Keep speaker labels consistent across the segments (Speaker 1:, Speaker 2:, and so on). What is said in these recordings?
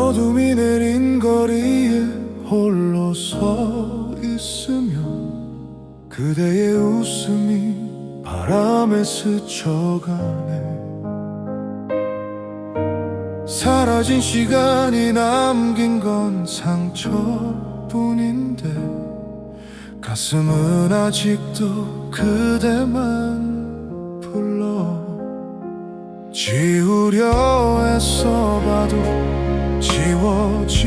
Speaker 1: 어둠이 내린 거리에 홀로 서 있으며 그대의 웃음이 바람에 스쳐가네. 사라진 시간이 남긴 건 상처뿐인데 가슴은 아직도 그대만 불러. 지우려 애써봐도 지워지지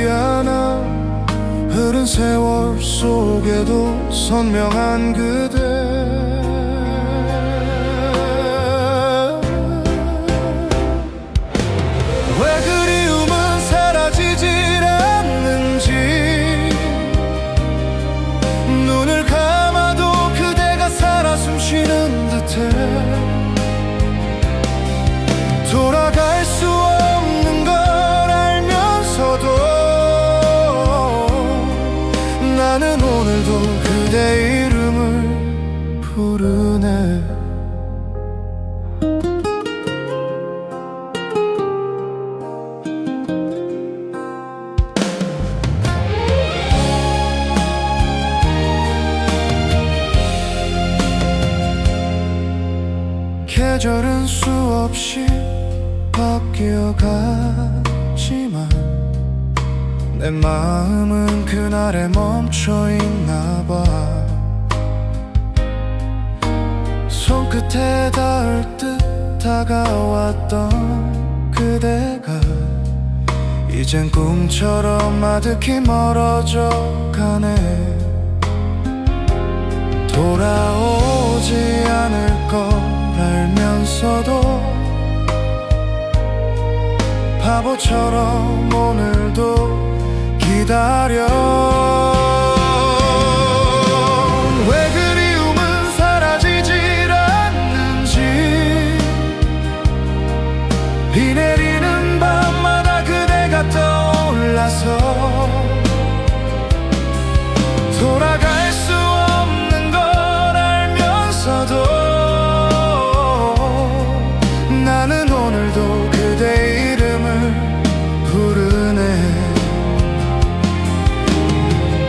Speaker 1: 않아. 흐른 세월 속에도 선명한 그대. 왜 그리움은 사라지질 않는지. 눈을 감아도 그대가 살아 숨쉬는 듯해. 돌아갈 수 없는 걸 알면서도 나는 오늘도 그대 이름을 부르네. 계절은 수없이 바뀌어가지만 내 마음은 그날에 멈춰있나 봐. 손끝에 닿을 듯 다가왔던 그대가 이젠 꿈처럼 아득히 멀어져 가네. 돌아오지 않을 걸 알면서도 바보처럼 오늘도 기다려. 왜 그리움은 사라지질 않는지. 비 내리는 밤마다 그대가 떠올라서 돌아갈 수 없는 걸 알면서도 나는 오늘도 그대 이름을 부르네.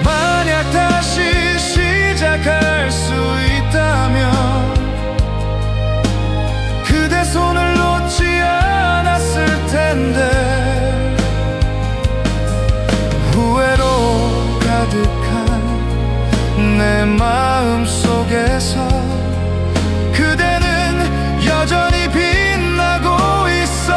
Speaker 1: 만약 다시 시작할 수 있다면 그대 손을 놓지 않았을 텐데. 후회로 가득한 내 마음 속에서 그대는 여전히 빛나고 있어.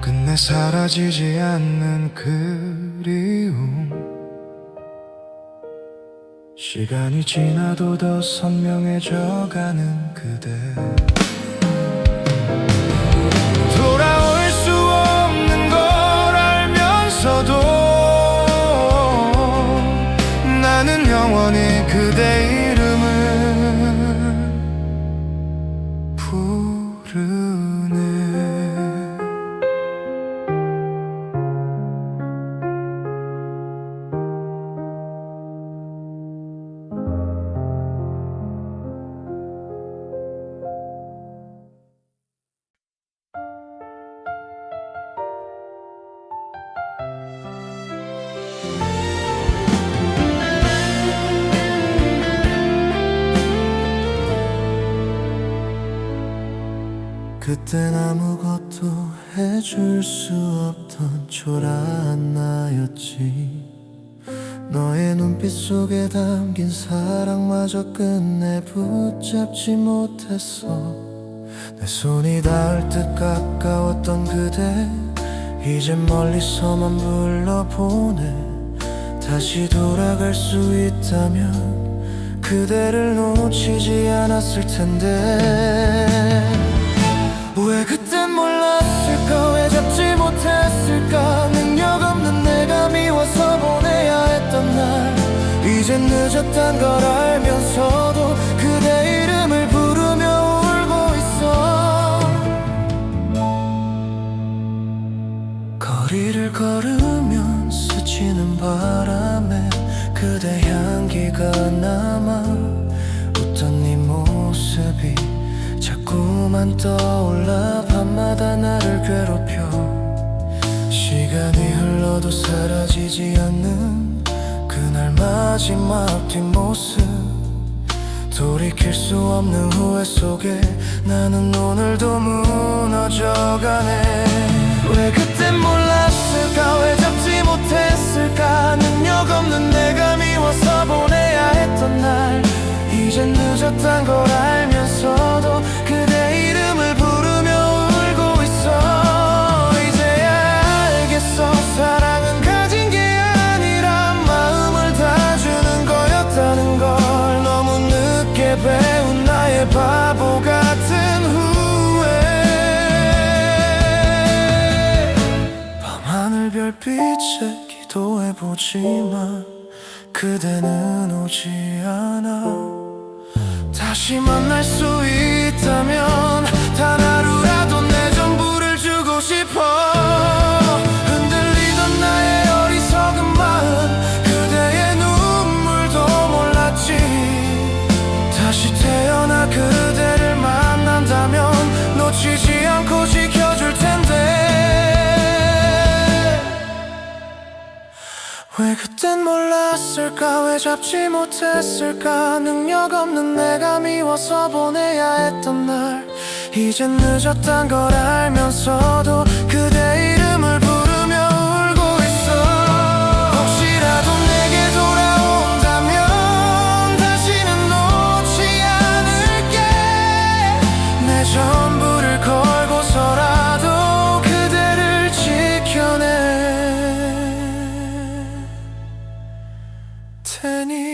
Speaker 1: 끝내 사라지지 않는 그리움. 시간이 지나도 더 선명해져가는 그대. 돌아올 수 없는 걸 알면서도 나는 영원히 그대 이름을 부르네. 그땐 아무것도 해줄 수 없던 초라한 나였지. 너의 눈빛 속에 담긴 사랑마저 끝내 붙잡지 못했어. 내 손이 닿을 듯 가까웠던 그대 이젠 멀리서만 불러보네. 다시 돌아갈 수 있다면 그대를 놓치지 않았을 텐데. 왜 그땐 몰랐을까. 왜 잡지 못했을까. 능력 없는 내가 미워서 보내야 했던 날 이젠 늦었단 걸 알면서도 그대 이름을 부르며 울고 있어. 거리를 걸으면 스치는 바람에 그대 향기가 남아. 웃던 네 모습이 너만 떠올라 밤마다 나를 괴롭혀. 시간이 흘러도 사라지지 않는 그날 마지막 뒷모습, 돌이킬 수 없는 후회 속에 나는 오늘도 무너져가네. 왜 그땐 몰랐을까, 왜 잡지 못했을까, 능력 없는 내가 미워서 보내야 했던 날. 이젠 늦었단 걸 알면서도 그대 이름을 부르며 울고 있어. 이제야 알겠어, 사랑은 가진 게 아니라 마음을 다 주는 거였다는 걸. 너무 늦게 배운 나의 바보 같은 후회. 밤하늘 별빛에 기도해보지만 그대는 오지 않아. 다시 만날 수 있다면 단 하루라도 내 전부를 주고 싶어. 흔들리던 나의 어리석은 마음, 그대의 눈물도 몰랐지. 다시 태어나 그대를 만난다면 놓치지 않고 지켜줄 텐데. 왜 그땐 몰랐을까, 왜 잡지 못했을까, 능력 없는 내가 미워서 보내야 했던 날. 이젠 늦었단 걸 알면서도 그대 이름을 부르며 울고 있어. 혹시라도 내게 돌아온다면 다시는 놓지 않을게. 내 전부를 걸고서라도 그대를 지켜낼 테니.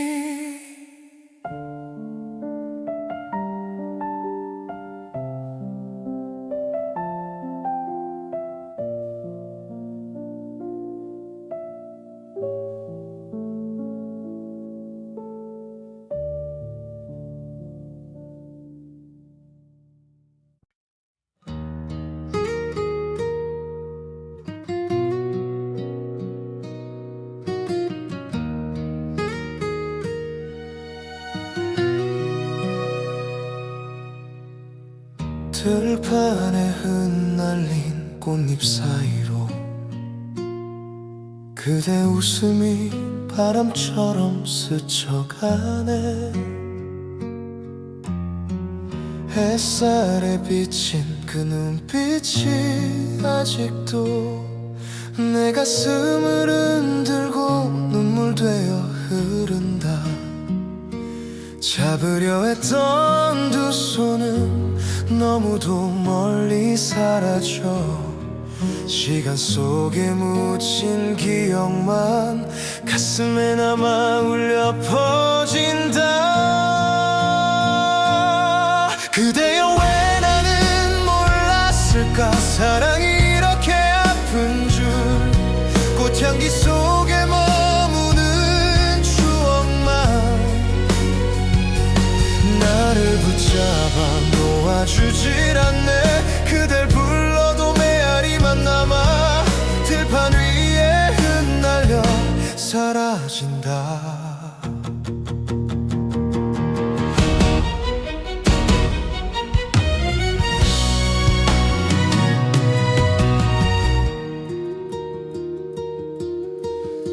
Speaker 1: 들판에 흩날린 꽃잎 사이로 그대 웃음이 바람처럼 스쳐가네. 햇살에 비친 그 눈빛이 아직도 내 가슴을 흔들고 눈물 되어 흐른다. 잡으려 했던 두 손은 너무도 멀리 사라져. 시간 속에 묻힌 기억만 가슴에 남아 울려 퍼진다. 그대여 왜 나는 몰랐을까, 사랑이 이렇게 아픈 줄. 꽃향기 속에 머무는 추억만 나를 붙잡아 놓아주질 않네. 그댈 불러도 메아리만 남아 들판 위에 흩날려 사라진다.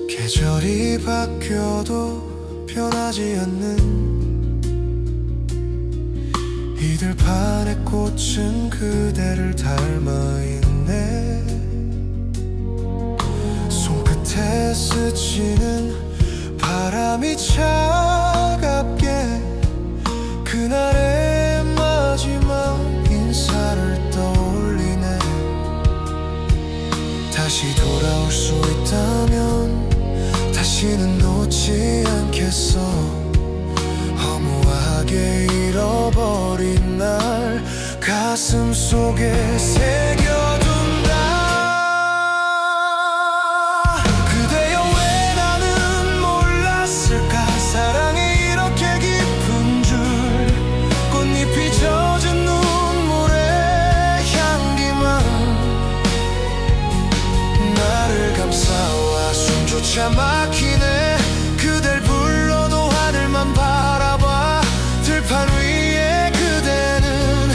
Speaker 1: 계절이 바뀌어도 변하지 않는 이 들판의 꽃은 그대를 닮아있네. 손끝에 스치는 바람이 차갑게 그날의 마지막 인사를 떠올리네. 다시 돌아올 수 있다면 다시는 놓지 않겠어. 허무하게 잃어버린 날 가슴 속에 새겨둔다. 그대여 왜 나는 몰랐을까, 사랑이 이렇게 깊은 줄. 꽃잎이 젖은 눈물의 향기만 나를 감싸와 숨조차 막히네. 그댈 불러도 하늘만 바라봐 들판 위에 그대는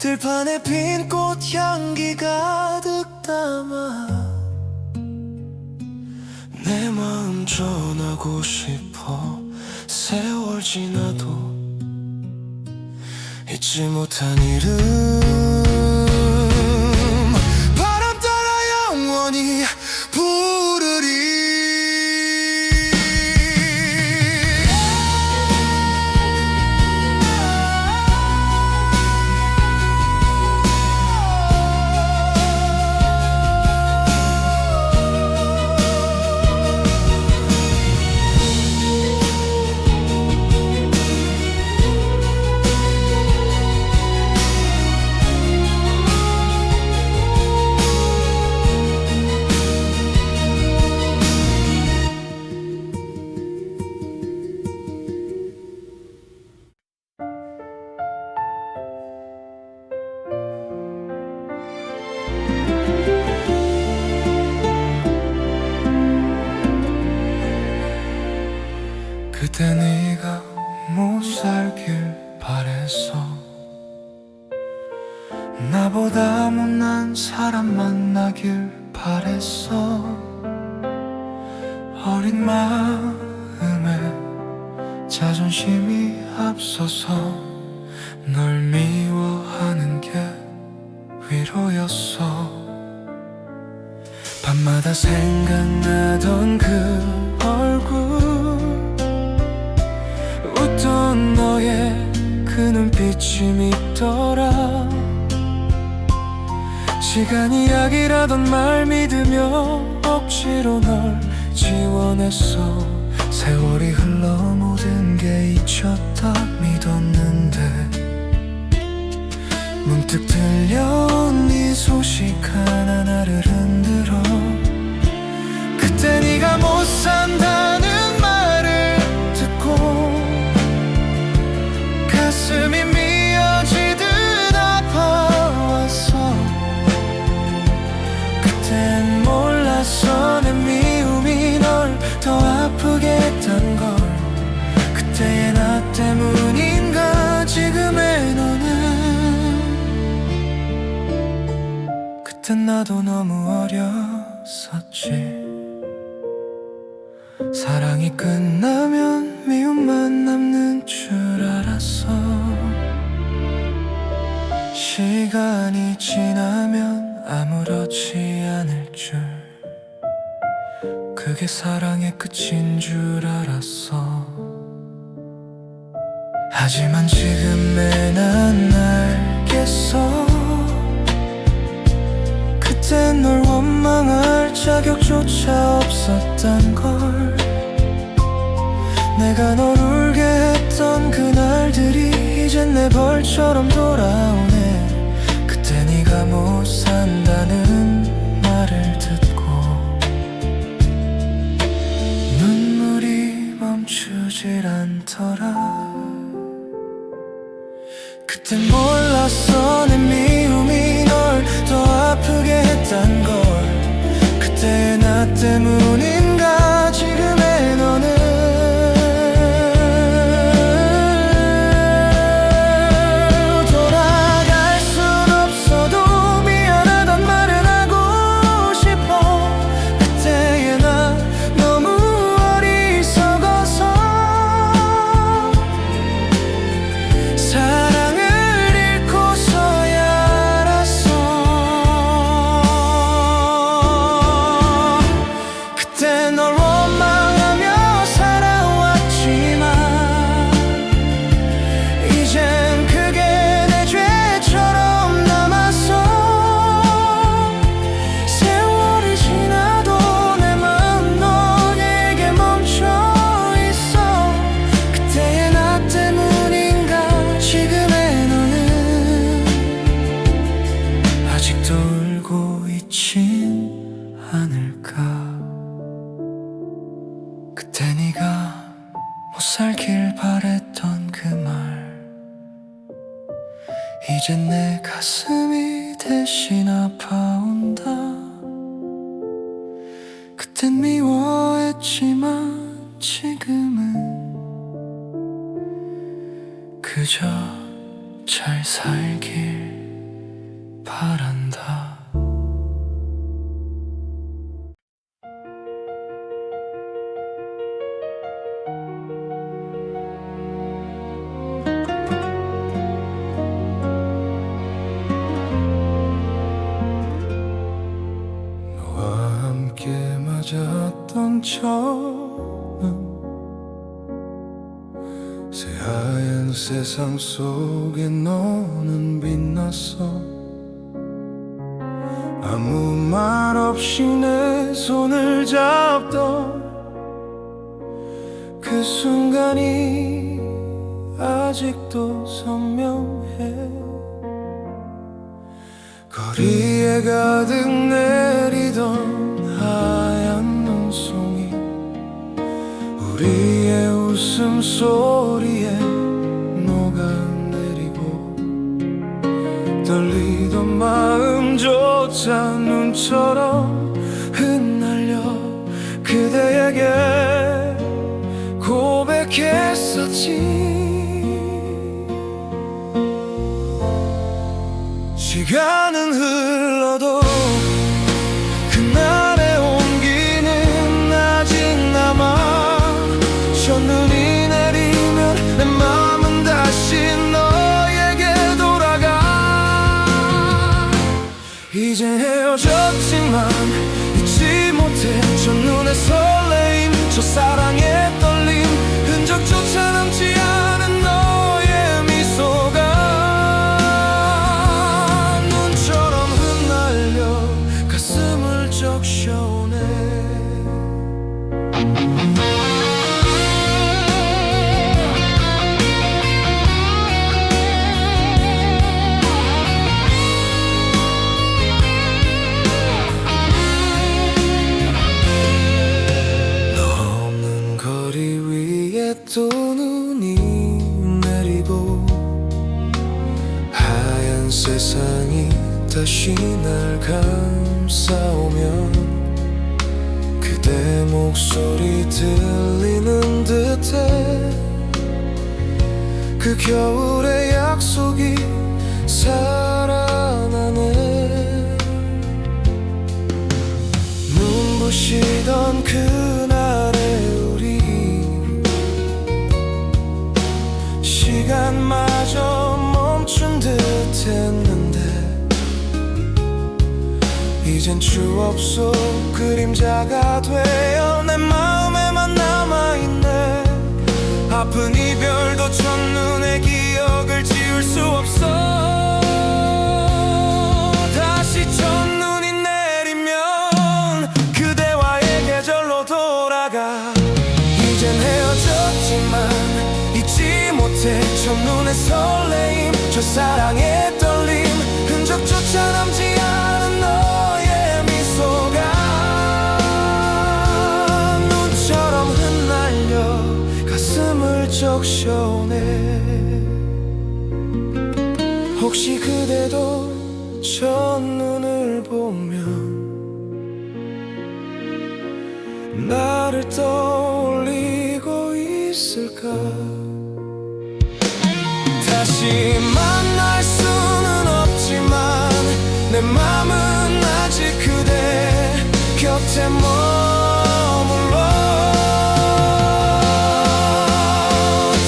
Speaker 1: 들판에 핀 꽃향기 가득 담아 내 마음 전하고 싶어. 세월 지나도 잊지 못한 이름, 바람 따라 영원히 부르리. 그때 네가 못 살길 바랬어. 나보다 못난 사람 만나길 바랬어. 어린 마음에 자존심이 앞서서 널 미워하는 게 위로였어. 밤마다 생각나던 그 얼굴, 웃던 너의 그 눈빛이 밉더라. 시간이 약이라던 말 믿으며 억지로 널 지원했어. 세월이 흘러 모든 게 잊혔다 믿었는데 문득 들려온 네 소식 하나 나를 흔들어. 그때 네가 못 산다는 말을 듣고 가슴이 미어지듯 아파왔어. 그땐 몰랐어 내 미움이 널 더 아프게 했던 걸. 그때의 나 때문인가 지금의 너는. 그땐 나도 너무 어렸었지. 사랑이 끝나면 미움만 남는 줄 알았어. 시간이 지나면 아무렇지 않을 줄, 그게 사랑의 끝인 줄 알았어. 하지만 지금의 난 알겠어. 그땐 널 원망할 자격조차 없었단 걸. 내가 널 울게 했던 그날들이 이젠 내 벌처럼 돌아오네. 그때 네가 못 산다는 말을 듣고 눈물이 멈추질 않더라. 그땐 몰랐어 내 미움이 널 더 아프게 했단 걸. 그때의 나 때문인가 지금의 너는. 그때 네가 못 살길 바랬던 그 말, 이젠 내 가슴이 대신 아파온다. 그땐 미워했지만 지금은 그저 잘 살길 없던 처음 새하얀 세상 속에 너는 빛났어. 아무 말 없이 내 손을 잡던 그 순간이 아직도 선명해. 거리에 가득 내리던 하얀 눈송이 우리의 웃음소리에 녹아내리고 떨리던 마음조차 눈처럼 흩날려 그대에게 고백했었지. 시간은 흘러도 그날의 온기는 아직 남아. 첫눈이 내리면 내 마음은 다시 너에게 돌아가. 이젠 헤어졌지만 잊지 못해 첫눈의 설레임, 첫사랑의 떨림, 흔적조차 남지 않은 너의 미소가 적셔오네. 너 없는 거리 위에 또 눈이 내리고 하얀 세상이 다시 날 감싸오면 그대 목소리 들리는 듯해. 그 겨울의 약속이 살아나네. 눈부시던 그날의 우리 시간마저 멈춘 듯 했는데 이젠 추억 속 그림자가 되어 내 마음에만 남아있네. 아픈 이별도 첫눈의 기억을 지울 수 없어. 다시 첫눈이 내리면 그대와의 계절로 돌아가. 이젠 헤어졌지만 잊지 못해 첫눈의 설레임, 첫사랑의 떨림, 흔적조차 남지 않은 너의 미소가 눈처럼 흩날려 가슴을 적셔오네. 혹시 그대도 첫눈을 보면 나를 떠올리고 있을까? 다시 만날 수는 없지만 내 맘은 아직 그대 곁에 머물러.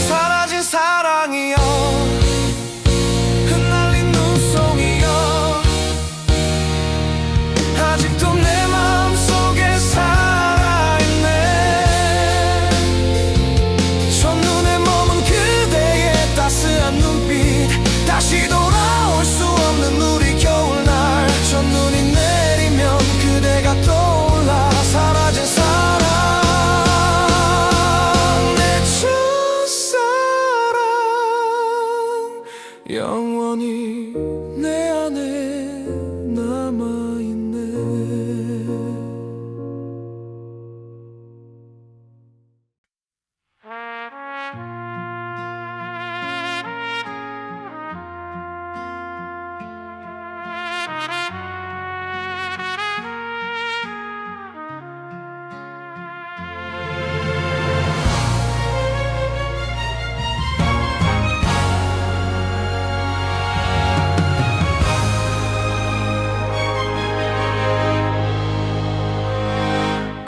Speaker 1: 사라진 사랑이여, 흩날린 눈송이여, 아직도 내 마음속에 살아있네. 첫눈에 머문 그대의 따스한 눈빛, 다시 돌아올 수 없는 우리 겨울날. 첫눈이 내리면 그대가 떠올라. 사라진 사랑, 내 첫사랑, 영원히 내 안에 남아있네.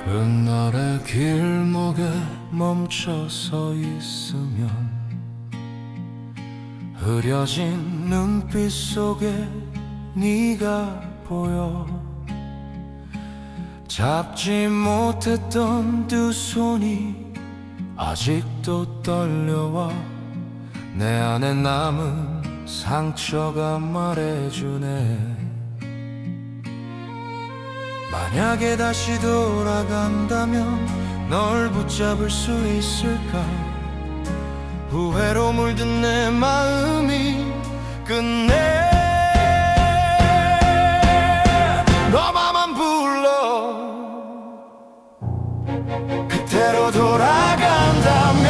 Speaker 1: 그날의 길목에 멈춰서 있으면 흐려진 눈빛 속에 네가 보여. 잡지 못했던 두 손이 아직도 떨려와 내 안에 남은 상처가 말해주네. 만약에 다시 돌아간다면 널 붙잡을 수 있을까? 후회로 물든 내 마음이 끝내 너만 불러. 그때로 돌아간다면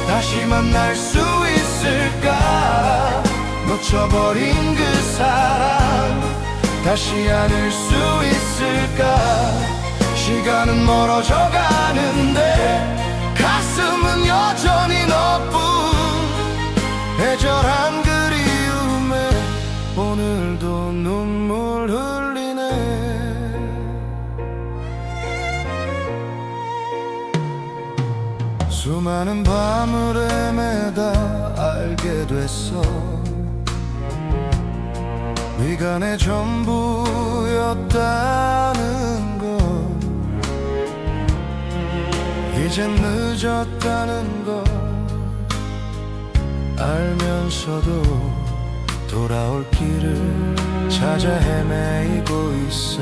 Speaker 1: 다시 만날 수 있을까? 놓쳐버린 그 사랑 다시 안을 수 있을까? 시간은 멀어져 가는데 가슴은 여전히 너뿐. 애절한 그리움에 오늘도 눈물 흘리네. 수많은 밤을 헤매다 알게 됐어. 네가 내 전부였다는 걸. 이젠 늦었다는 걸 알면서도 돌아올 길을 찾아 헤매이고 있어.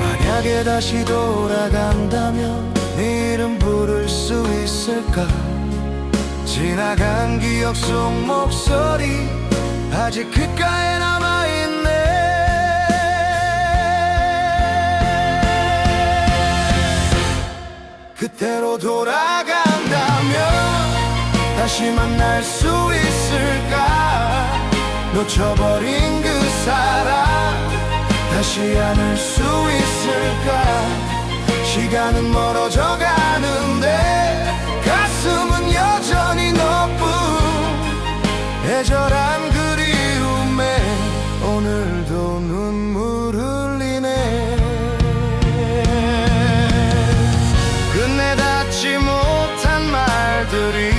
Speaker 1: 만약에 다시 돌아간다면 네 이름 부를 수 있을까? 지나간 기억 속 목소리 아직 귓가에 남아있네. 그때로 돌아간다면 다시 만날 수 있을까? 놓쳐버린 그 사랑 다시 안을 수 있을까? 시간은 멀어져 가는데 가슴은 여전히 너뿐. 애절한 그리움에 오늘도 눈물 흘리네. 끝내 닿지 못한 말들이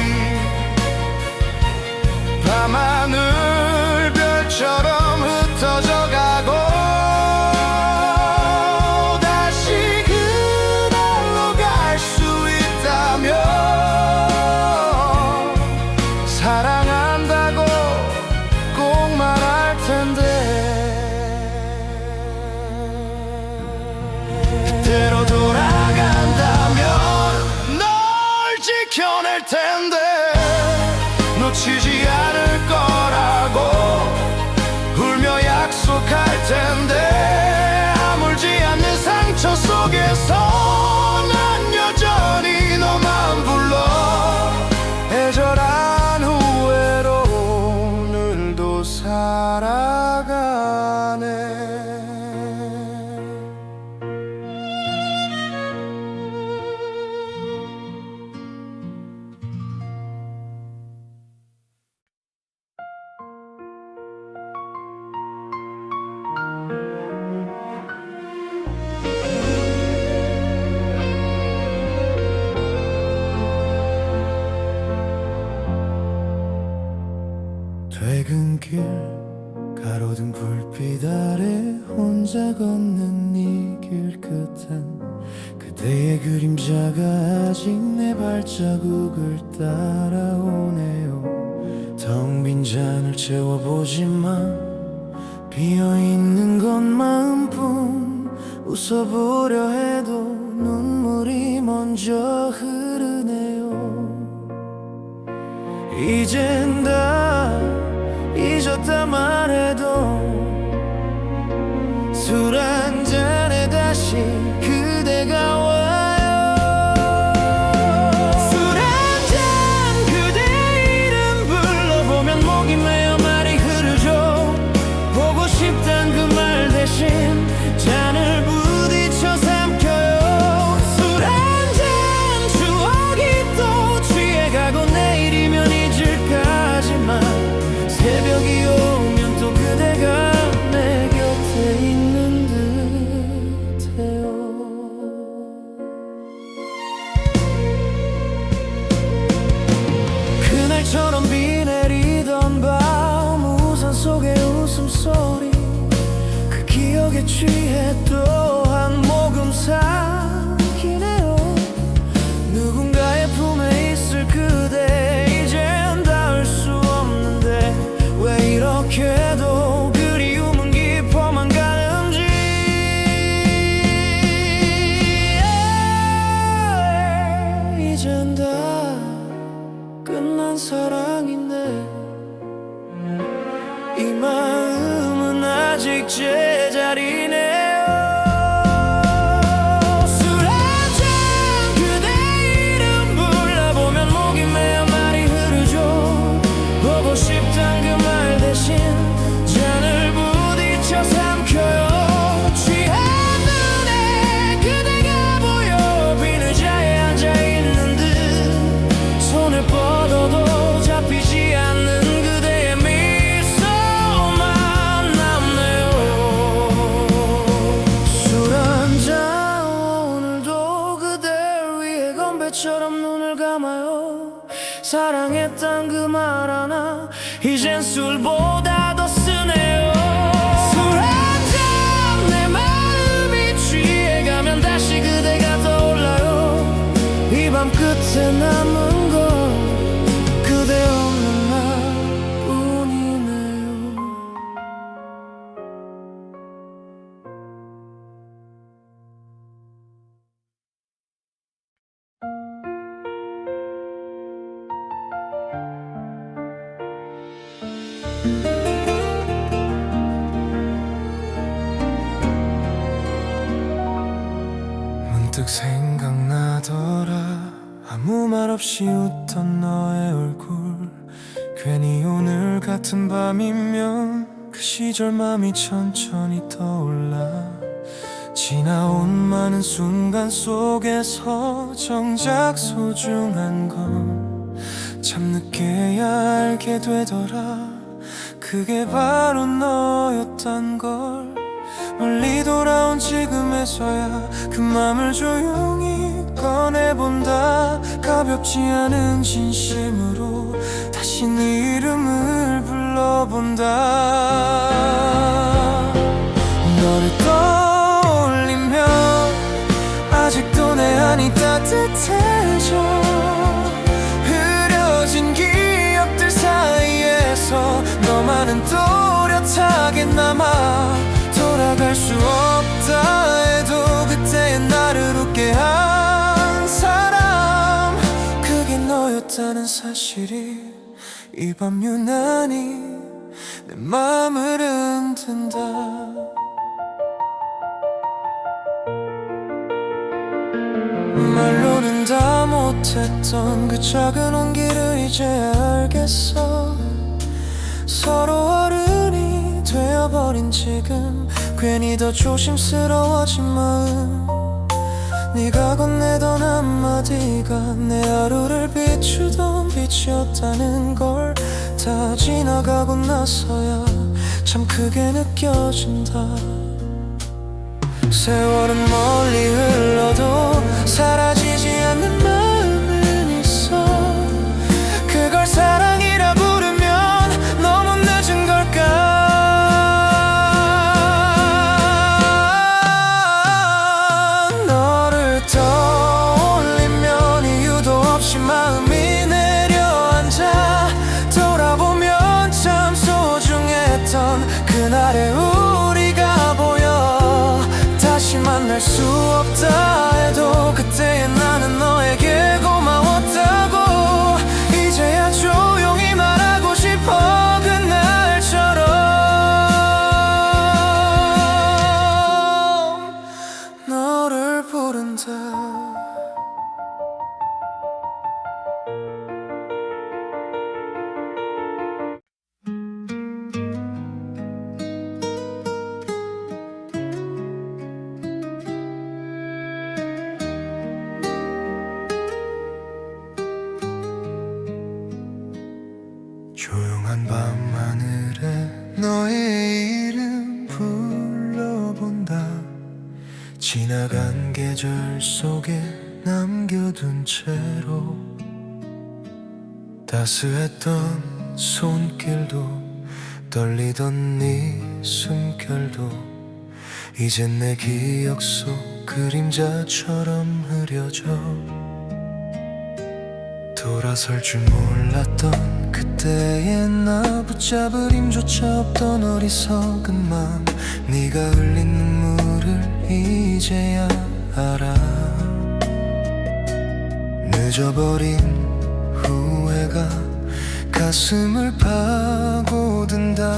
Speaker 1: 밤하늘 별처럼 흩어져 가고 다시 그날로 갈 수 있다면 사랑한다고 꼭 말할 텐데. 그때로 돌아간다면 널 지켜낼 텐데 놓치지 않을 거라고 울며 약속할 텐데. 아물지 않는 상처 속에서 난 여전히 너만 불러. 애절한 후회로 오늘도 살아가네. 퇴근길 가로등 불빛 아래 혼자 걷는 이 길 끝엔 그대의 그림자가 아직 내 발자국을 따라오네요. 텅 빈 잔을 채워보지만 비어있는 건 마음뿐. 웃어보려 해도 눈물이 먼저 흐르네요. 이젠 다 잊었다 말해도 술 한 잔에 다시 그대가 와요. 술 한 잔 그대 이름 불러보면 목이 메어 말이 흐르죠. 보고 싶단 그 말 대신 잔을 부딪혀 삼켜요. 술 한 잔 추억이 또 취해가고 내일이면 잊을까지만 새벽이 오면 또 그대가 내 곁에 있는 듯해요. 그날처럼 비 내리던 밤 우산 속의 웃음소리 그 기억 술에 취해 또 한 모금 삼키네요. 누군가의 품에 있을 그대 이젠 닿을 수 없는데 왜 이렇게도 그리움은 깊어만 가는지. 이젠 다 끝난 사랑인데 이 마음은 아직 제자리네요. 술 한잔 그대 이름 불러보면 목이 메어 말이 흐르죠. 보고 싶단 그 말 대신 잔을 부딪혀 삼켜요. 취한 눈에 그대가 보여 빈 의자에 앉아있는 듯 손을 뻗어도 잡히지 않는 그대의 미소만 남네요. 술 한잔 오늘도 그댈 위해 건배처럼 눈을 감아요. 사랑했단 그 말 하나 이젠 술보다 더 쓰네요. 술 한잔 내 마음이 취해가면 다시 그대가 떠올라요. 이 밤 끝에 남은 건 그대 없는 나뿐이네요. 문득 생각나더라. 아무 말 없이 웃던 너의 얼굴. 괜히 오늘 같은 밤이면 그 시절 맘이 천천히 떠올라. 지나온 많은 순간 속에서 정작 소중한 건 참 늦게야 알게 되더라. 그게 바로 너였단 걸. 멀리 돌아온 지금에서야 그 맘을 조용히 꺼내본다. 가볍지 않은 진심으로 다시 네 이름을 불러본다. 너를 떠올리면 아직도 내 안이 따뜻해져. 흐려진 기억들 사이에서 너만은 또렷하게 남아. 돌아갈 수 없다 해도 그때의 나를 웃게 한 사람, 그게 너였다는 사실이 이 밤 유난히 내 맘을 흔든다. 말로는 다 못했던 그 작은 온기를 이제야 알겠어. 서로 어른이 되어버린 지금 괜히 더 조심스러워진 마음. 네가 건네던 한마디가 내 하루를 비추던 빛이었다는 걸 다 지나가고 나서야 참 크게 느껴진다. 세월은 멀리 흘러도 사라지지 않는 마음은 있어. 그걸 사랑이라 부르면 너무 늦은 걸까. 너를 떠올리면 이유도 없이 마음이 내려앉아. 돌아보면 참 소중했던 그날의 우리가 보여. 다시 만날 수 없다 해도 그때의 나는 너에게 고마웠다고 이제야 조용히 말하고 싶어. 그날처럼 너를 부른다. 조용한 밤하늘에 너의 이름 불러본다. 지나간 계절 속에 남겨둔 채로 따스했던 손길도 떨리던 네 숨결도 이젠 내 기억 속 그림자처럼 흐려져. 돌아설 줄 몰랐던 그때의 나, 붙잡을 힘조차 없던 어리석은 맘, 네가 흘린 눈물을 이제야 알아. 늦어버린 후회가 가슴을 파고든다.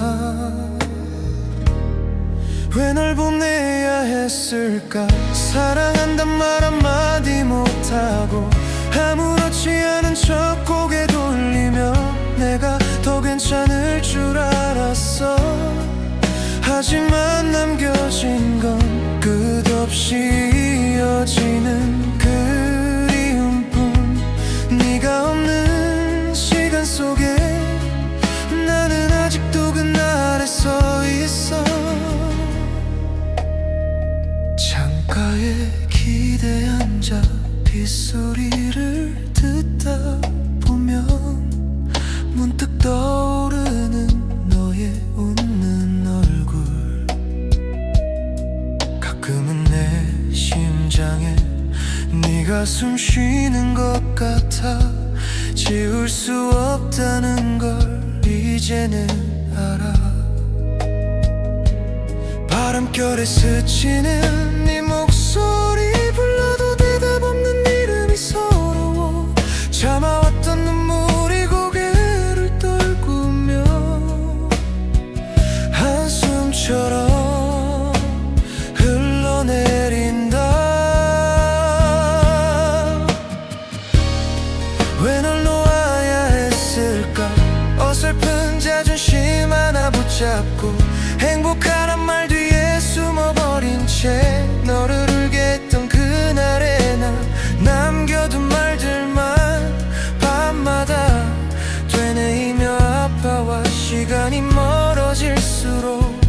Speaker 1: 왜 널 보내야 했을까? 사랑한단 말 한마디 못하고 아무렇지 않은 척 고개 돌리며 내가 더 괜찮을 줄 알았어. 하지만 남겨진 건 끝없이 이어지는 그리움뿐. 네가 없는 시간 속에 나는 아직도 그날에 서 있어. 창가에 기대 앉아 빗소리를 듣다 보면 문득 떠오르는 너의 웃는 얼굴. 가끔은 내 심장에 네가 숨 쉬는 것 같아. 지울 수 없다는 걸 이제는 알아. 바람결에 스치는 네 목소리, 불러도 대답 없는 이름이 서러워. 참아왔던 눈물이 고개를 떨구며 한숨처럼 흘러내린다. 왜 널 놓아야 했을까? 어설픈 자존심 하나 붙잡고 행복하란 말 뒤에 숨어버린 채 너를 울게 했던 그날의 나, 남겨둔 말들만 밤마다 되뇌이며 아파와. 시간이 멀어질수록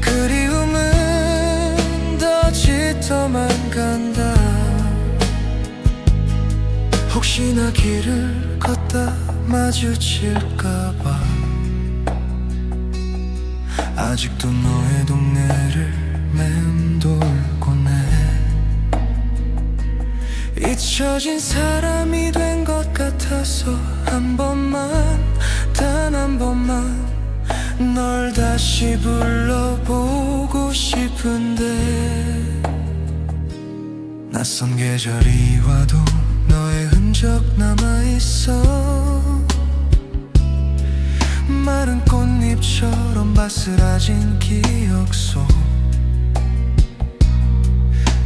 Speaker 1: 그리움은 더 짙어만 간다. 혹시나 길을 걷다 마주칠까봐 아직도 너의 동네를 맴돌곤 해. 잊혀진 사람이 된 것 같아서 한 번만, 단 한 번만 널 다시 불러보고 싶은데. 낯선 계절이 와도 너의 흔적 남아있어. 마른 꽃잎처럼 바스라진 기억 속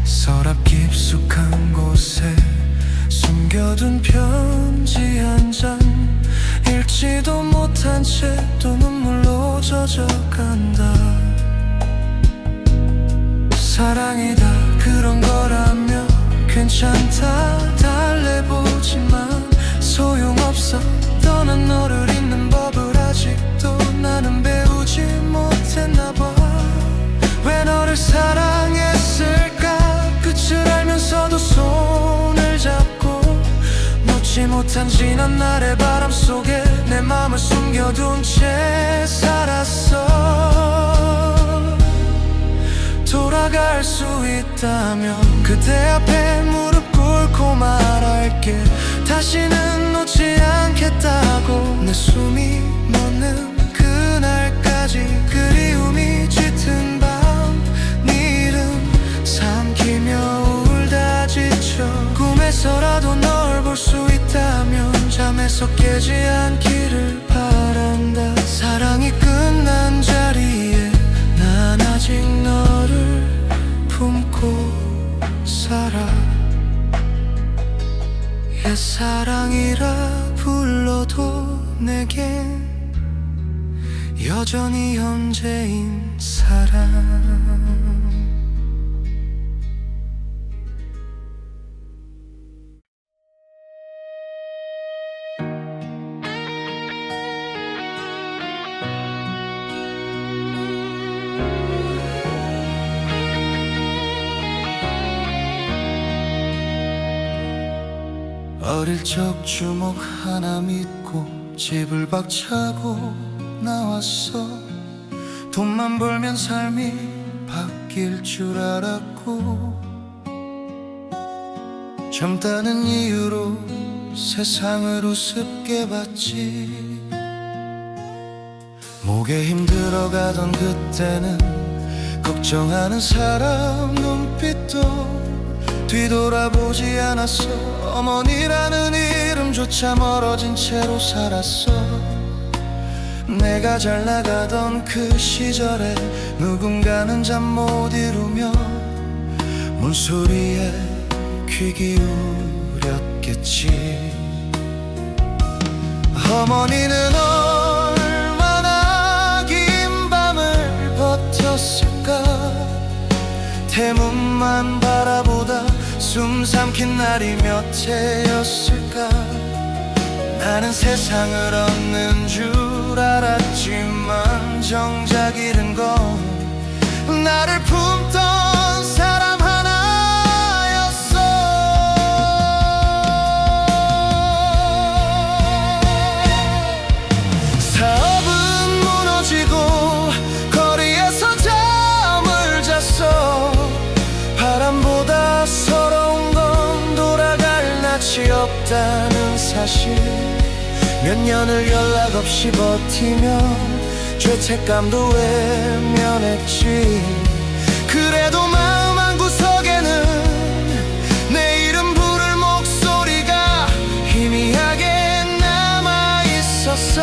Speaker 1: 서랍 깊숙한 곳에 숨겨둔 편지 한 장, 읽지도 못한 채 또 눈물로 젖어간다. 사랑이다 그런 거라며 괜찮다 달래보지만 소용없어. 떠난 너를 잊는 법을 아직도 나는 배우지 못했나봐. 왜 너를 사랑했을까? 끝을 알면서도 손을 잡고 놓지 못한 지난 날의 바람 속에 내 맘을 숨겨둔 채 살았어. 돌아갈 수 있다면 그대 앞에 무릎 꿇고 말할게. 다시는 놓지 않겠다고. 내 숨이 멎는 그날까지 그리움이 짙은 밤, 네 이름 삼키며 울다 지쳐. 꿈에서라도 널 볼 수 있다면 잠에서 깨지 않기를 바란다. 사랑이 끝난 자리에 난 아직 너를 품고 살아. 옛사랑이라 불러도 내겐 여전히 현재인 사랑. 어릴 적 주먹 하나 믿고 집을 박차고 나왔어. 돈만 벌면 삶이 바뀌 바뀔 줄 알았고 젊다는 이유로 세상을 우습게 봤지. 목에 힘들어가던 그때는 걱정하는 사람 눈빛도 뒤돌아보지 않았어. 어머니라는 이름조차 멀어진 채로 살았어. 내가 잘 나가던 그 시절에 누군가는 잠 못 이루며 문소리에 귀 기울였겠지. 어머니는 얼마나 긴 밤을 버텼을까. 대문만 바라보다 숨 삼킨 날이 몇 해였을까. 나는 세상을 얻는 줄 알았지만 정작 잃은 건 나를 품던 사람 하나였어. 사업은 무너지고 거리에서 잠을 잤어. 바람보다 서러운 건 돌아갈 낯이 없다는 사실. 몇 년을 연락 없이 버티며 죄책감도 외면했지. 그래도 마음 한구석에는 내 이름 부를 목소리가 희미하게 남아있었어.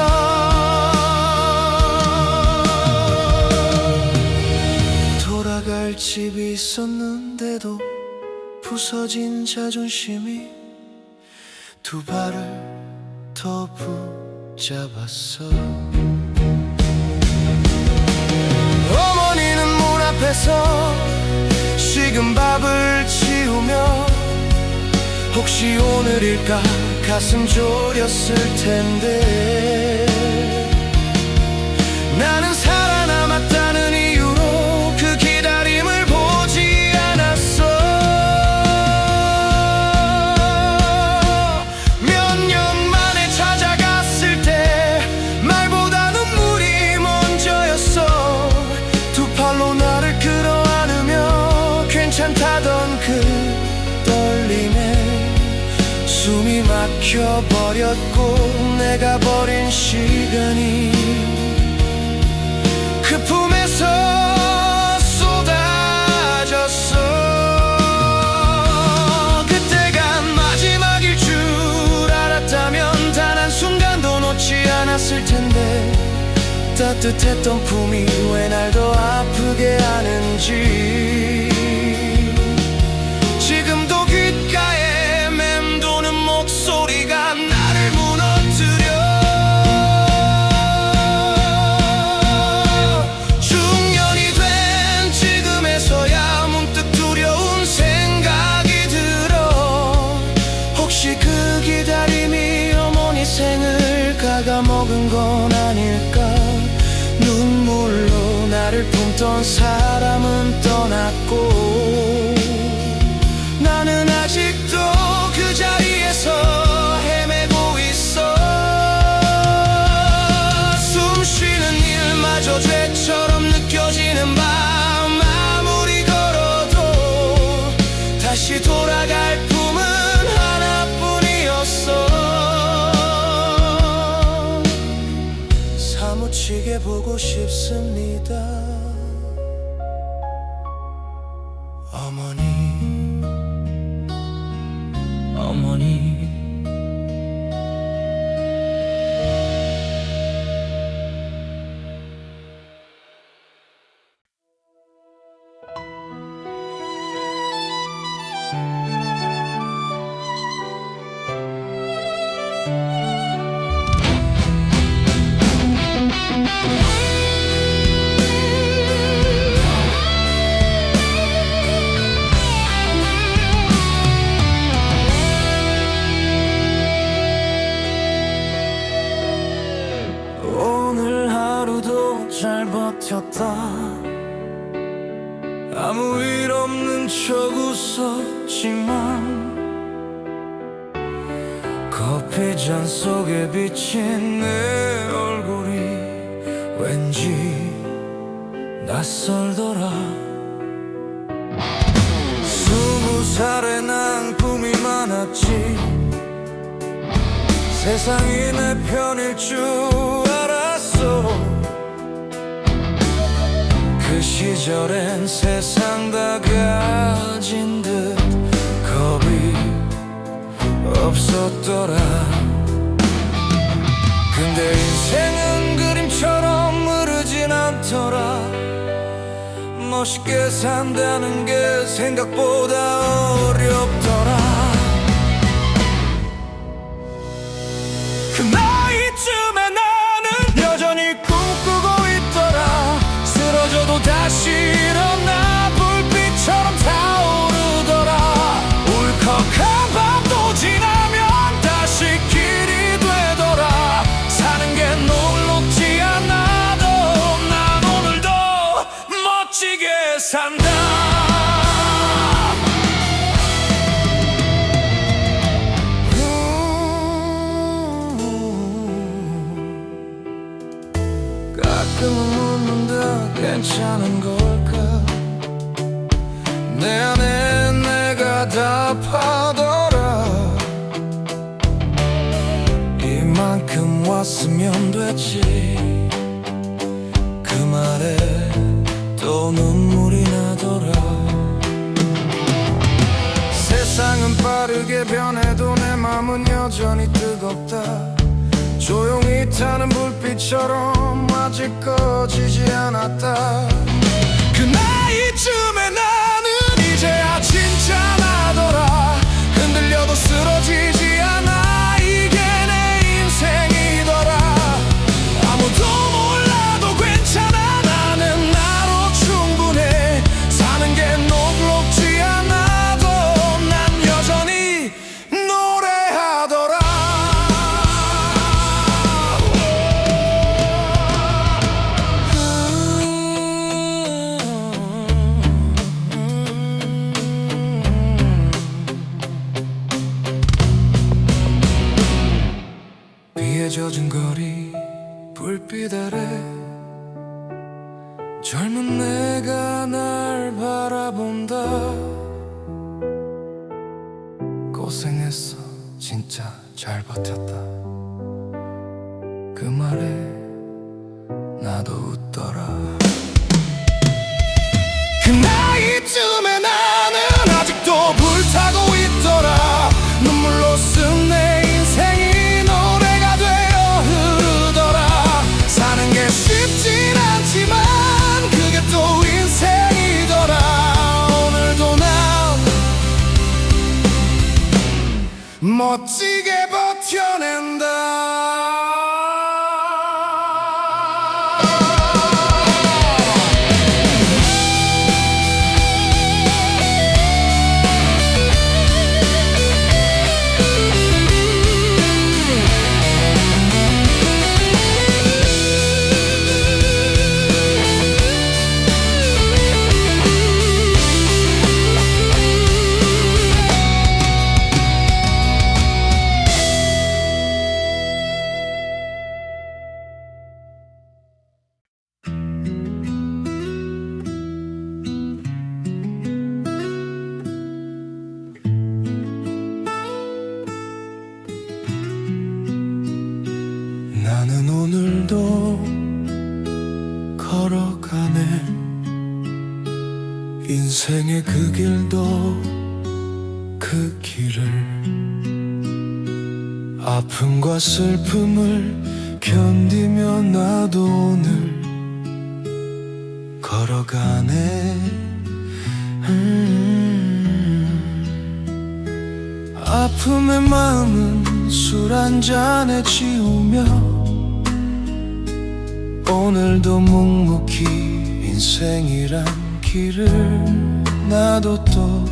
Speaker 1: 돌아갈 집이 있었는데도 부서진 자존심이 두 발을 더 붙잡았어. 어머니는 문 앞에서 식은 밥을 치우며 혹시 오늘일까 가슴 졸였을 텐데 나는 살아남았다는 이유로 그 기다림을 보지 않았어. 몇 년 만에 찾아갔을 때 말보다 눈물이 먼저였어. 두 팔로 나를 끌어안으며 괜찮다던 그 떨림에 숨이 막혀버렸고 내가 버린 시간이 그 품에서 쏟아졌어. 그때가 마지막일 줄 알았다면 단 한순간도 놓지 않았을 텐데 따뜻했던 품이 왜 날 더 아프게 하는지. 지금도 귓가에 맴도는 목소리가 나를 무너뜨려. 중년이 된 지금에서야 문득 두려운 생각이 들어. 혹시 그 기다림이 어머니 생을 갉아먹은 건 아닐까. 눈물로 나를 품던 사람은 떠났고 나는 아직도 그 자리에서 헤매고 있어. 숨 쉬는 일마저 죄처럼 느껴지는 밤 아무리 걸어도 다시 돌아갈 품은 하나뿐이었어. 사무치게 보고 싶습니다. 어머니, 어머니. 잘 버텼다. 아무 일 없는 척 웃었지만 커피잔 속에 비친 내 얼굴이 왠지 낯설더라. 세상이 내 편일 줄 알았어. 그 시절엔 세상 다 가진 듯 겁이 없었더라. 근데 인생은 그림처럼 흐르진 않더라. 멋있게 산다는 게 생각보다 어렵더라. 그 나이쯤에 나는 여전히 꿈꾸고 있더라. 쓰러져도 다시 일어나 불빛처럼 타오르더라. 울컥한 밤도 지나면 다시 길이 되더라. 사는 게 녹록지 않아도 난 오늘도 멋지게 산다. 가끔은 묻는다. 괜찮은 걸까? 내 안에 내가 답하더라. 이만큼 왔으면 됐지. 그 말에 또 눈물이 나더라. 세상은 빠르게 변해도 내 맘은 여전히 뜨겁다. 조용히 타는 불빛처럼 아직 꺼지지 않았다. 그 나이쯤에 나는 이제야 진짜 나더라. 흔들려도 쓰러지지 않아. 이게 내 인생이더라. 아무도 몰라도 괜찮아. 나는 나로 충분해. 사는 게 녹록지 않아도 난 여전히 노래하더라. 비에 젖은 거리 불빛 아래 젊은 내가 날 바라본다. 고생했어 진짜 잘 버텼다. 그 말에 나도 웃더라. 그 나이쯤에 나는 아직도 불타고 있더라. 눈물로 쓴 내 인생이 노래가 되어 흐르더라. 사는 게 쉽진 않지만 그게 또 인생이더라. 오늘도 난 멋지게 버텨낸다. 나는 오늘도 걸어가네. 인생의 그 길도 그 길을 아픔과 슬픔을 견디며 나도 오늘 걸어가네. 아픔의 마음은 술 한 잔에 지우며 오늘도 묵묵히 인생이란 길을 나도 또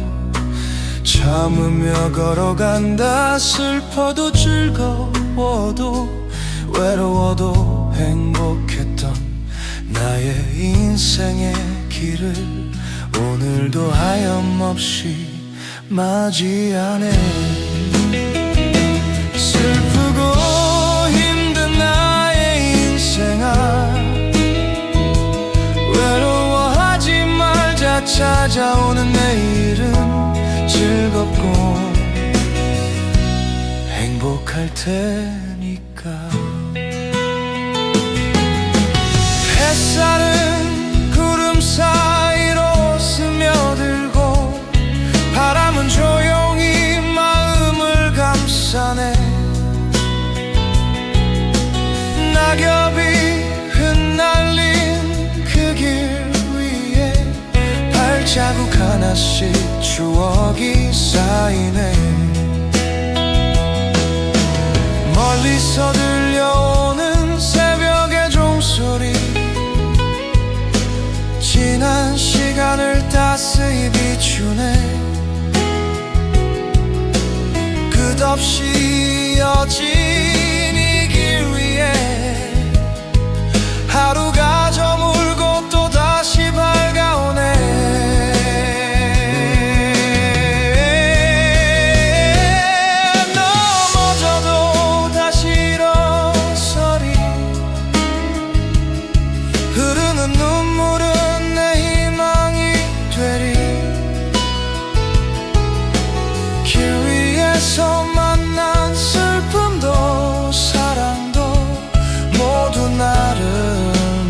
Speaker 1: 참으며 걸어간다. 슬퍼도 즐거워도 외로워도 행복했던 나의 인생의 길을 오늘도 하염없이 맞이하네. 슬프고 힘든 나의 인생아, 외로워하지 말자. 찾아오는 내일은 즐겁고 행복할 테 하나씩 추억이 쌓이네. 멀리서 들려오는 새벽의 종소리, 지난 시간을 따스히 비추네. 끝없이 이어진 이 길 위에 하루가 저물고 또 다시 밝아오네. 넘어져도 다시 일어서리, 흐르는 눈물은 내 희망이 되리. 길 위에서 만난 슬픔도 사랑도 모두 나를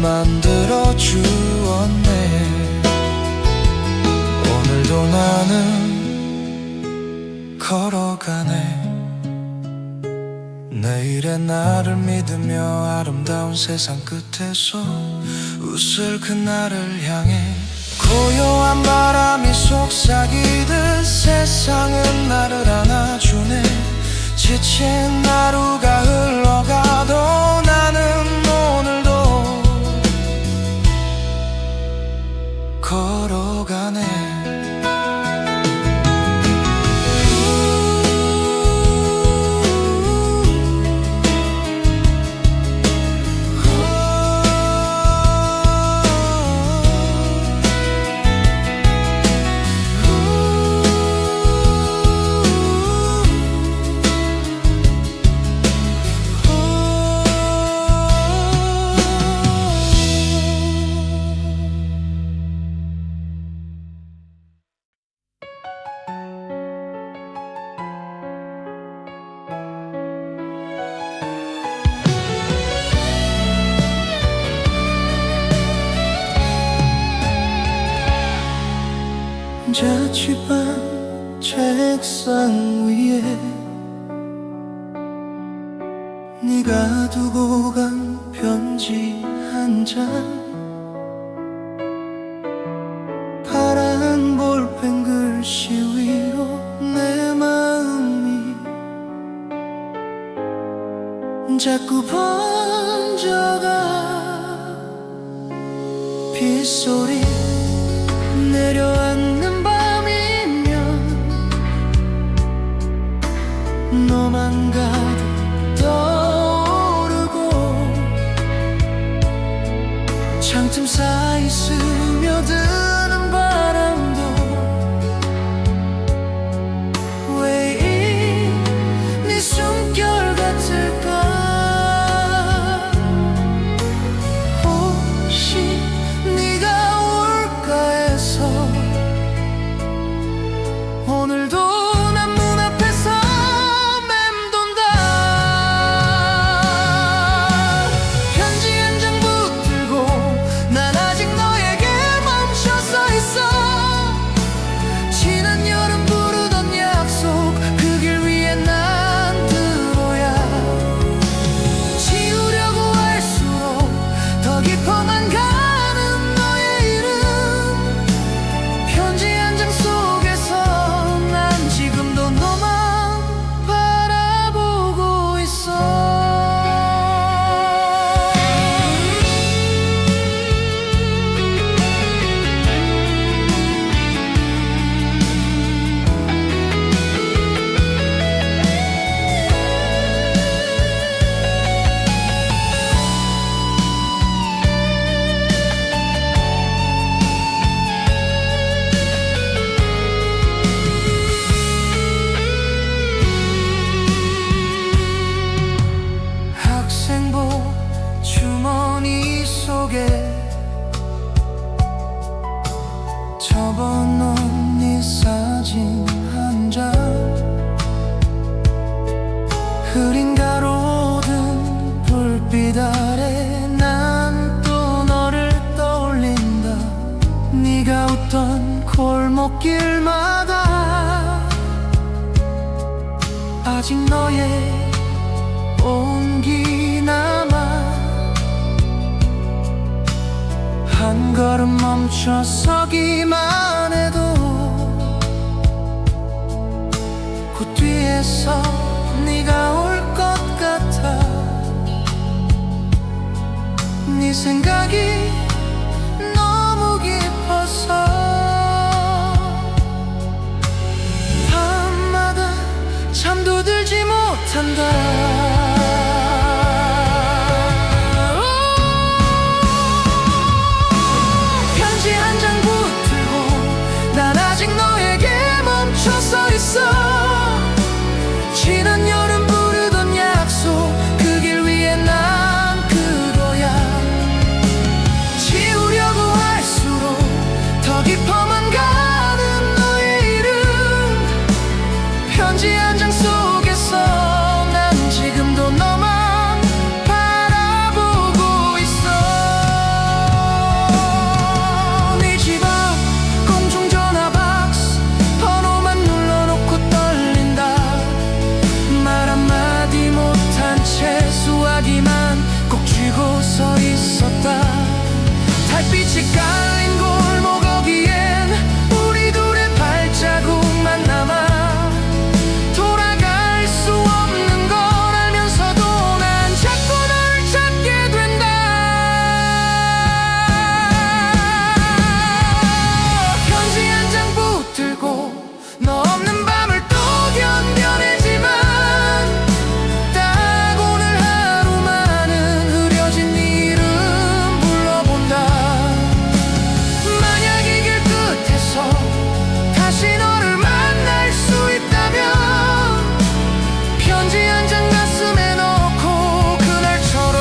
Speaker 1: 만들어 주었네. 오늘도 나는 걸어가네. 내일의 나를 믿으며 아름다운 세상 끝에서 웃을 그날을 향해 고요한 바람이 속삭이듯 세상은 나를 안아주네. 지친 하루가 흘러가도 나는 오늘도 걸어가네. 자취방 책상 위에 네가 두고 간 편지 한 장, 파란 볼펜 글씨 위로 내 마음이 자꾸 번져가. 빗소리 내려앉는 밤이면 너만 가득 떠오르고, 창틈 사이 스며드는 바람도 왜 네 숨결 같을까. 혹시 네가 올까 해서 오늘도 접어놓은 네 사진 한 장, 흐린 가로등 불빛 아래 난 또 너를 떠올린다. 네가 웃던 골목길마다 아직 너의 온기 남아. 한 걸음 멈춰 서기만 해도 속에서 네가 올 것 같아. 네 생각이 너무 깊어서 밤마다 잠도 들지 못한다. 편지 한 장 붙들고 난 아직 너에게 멈춰서 있어. 지난 여름 부르던 약속 그 길 위에 난 그거야. 지우려고 할수록 더 깊어만 가는 너의 이름. 편지 한 장 속에서 난 지금도 너만 바라보고 있어. 네 집 앞 공중전화 박스 번호만 눌러놓고 떨린다. 말 한마디 못한 채 수화기만 꼭 쥐고 서 있었다. 달빛이 깔린 골목 어귀엔 우리 둘의 발자국만 남아. 돌아갈 수 없는 걸 알면서도 난 자꾸 널 찾게 된다. 편지 한 장 붙들고 너 없는 밤을 또 견뎌내지만 딱 오늘 하루만은 흐려진 네 이름 불러본다. 만약 이 길 끝에서 다시 너를 만날 수 있다면 편지 한 장 가슴에 넣고 그날처럼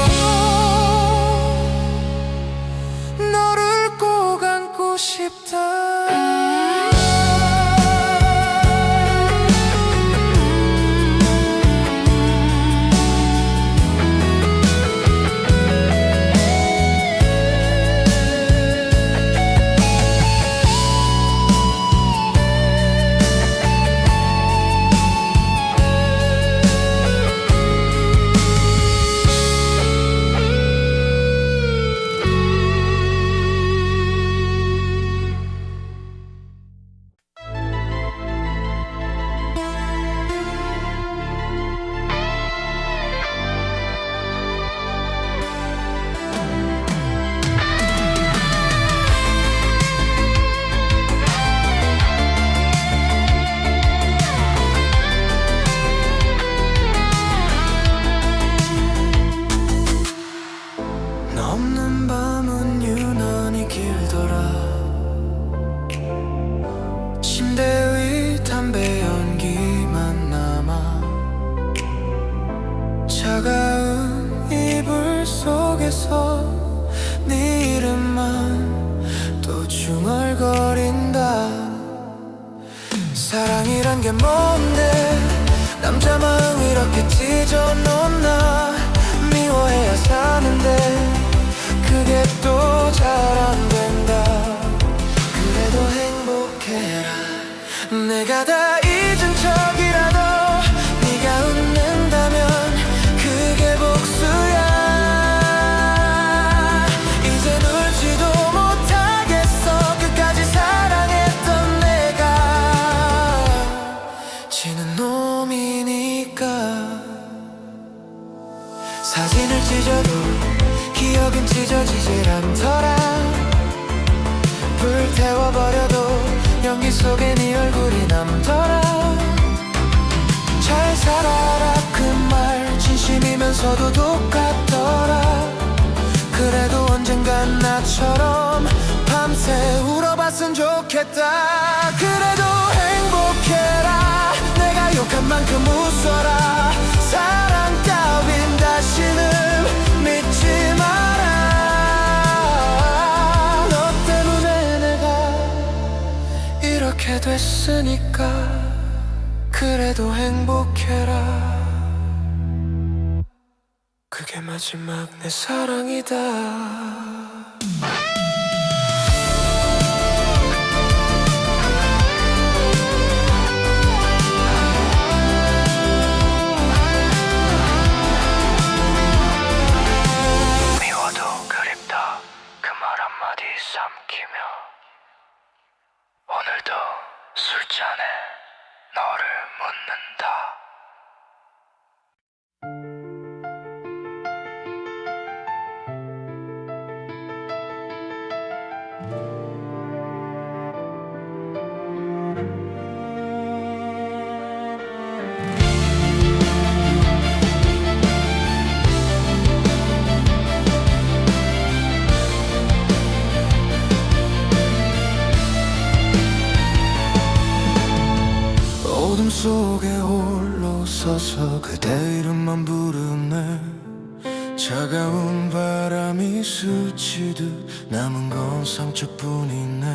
Speaker 1: 너를 꼭 안고 싶다. 너 없는 밤은 유난히 길더라. 침대 위 담배 연기만 남아. 차가운 이불 속에서 네 이름만 또 중얼거린다. 사랑이란 게 뭔데 남자 마음 이렇게 찢어놓나. 미워해야 사는데 그게 또 잘 안 된다. 그래도 행복해라. 내가 다 잊은 척이라도 네가 웃는다면 그게 복수야. 이젠 울지도 못하겠어. 끝까지 사랑했던 내가 지는 놈이니까. 사진을 찢어도 기억은 찢어지질 않더라. 불태워버려도 연기 속에 네 얼굴이 남더라. 잘 살아라 그 말 진심이면서도 똑같더라. 그래도 언젠간 나처럼 밤새 울어봤으면 좋겠다. 그래도 행복해라. 내가 욕한 만큼 웃어라. 사랑 따윈 다시는 믿지 마라. 너 때문에 내가 이렇게 됐으니까. 그래도 행복해라. 그게 마지막 내 사랑이다. 삼키며 오늘도 술잔에 너를 묻는다. 속에 홀로 서서 그대 이름만 부르네. 차가운 바람이 스치듯 남은 건 상처뿐이네.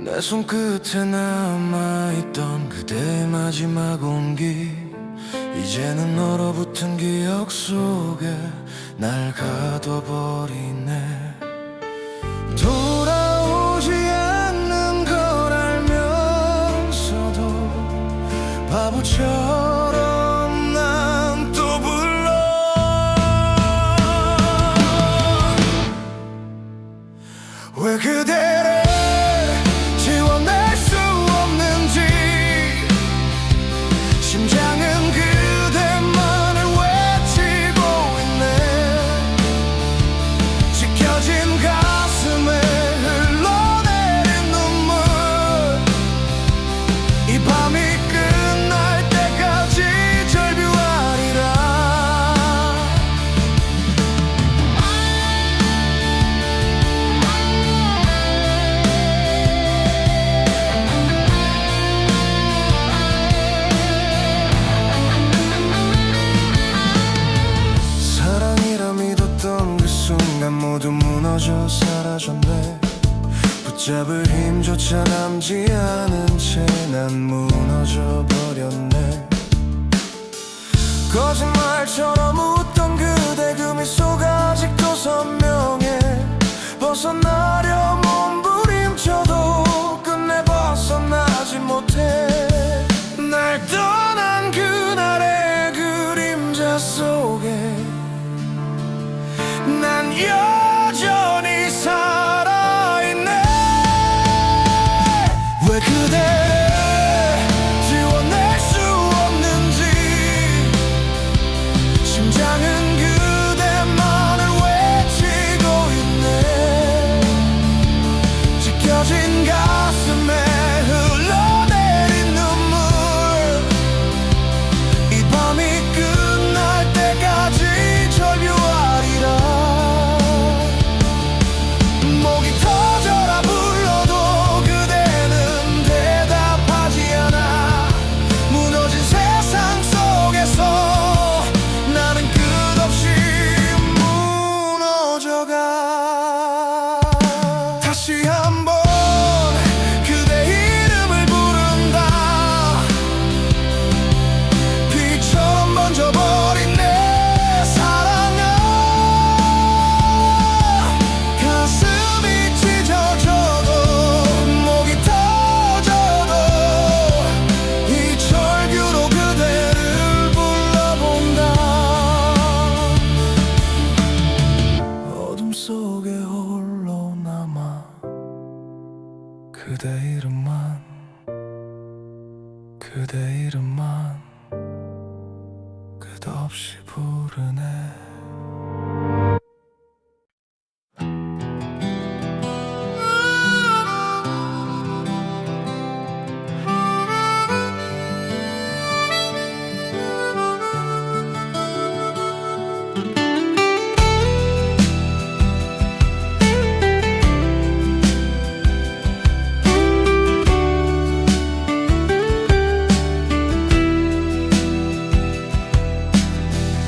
Speaker 1: 내 손끝에 남아있던 그대의 마지막 온기, 이제는 얼어붙은 기억 속에 날 가둬버리네. 돌아오지 않는 걸 알면서도 바보처럼 난 또 불러. 왜 그대를 지워낼 수 없는지, 심장은 그대만을 외치고 있네. 지켜진 가슴에 흘러내린 눈물, 이 밤이 끝날 때까지 절규하리라. 사랑이라 믿었던 그 순간 모두 무너져 사라졌네. 붙잡을 힘조차 남지 않은 채 난 무너져 버렸네. 거짓말처럼 웃던 그대 그 미소가 아직도 선명해. 벗어나려 몸부림쳐도 끝내 벗어나지 못해. 날 떠난 그날의 그림자 속에 난 여전히 살아있네. 왜 그대를 지워낼 수 없는지, 심장은 그대만을 외치고 있네. 지켜진 가슴에 흘러내린 눈물, 이 밤이 끝날 때까지 절규하리라. 목이 터져라 불러도 그대는 대답하지 않아. 무너진 세상 속에서 나는 끝없이 무너져가. 다시 한번 그대 이름을 부른다. 비처럼 번져버린 내 사랑아. 가슴이 찢어져도 목이 터져도 이 절규로 그대를 불러본다. 어둠 속에 홀로 남아 그대 이름만, 그대 이름만 끝없이 부르네.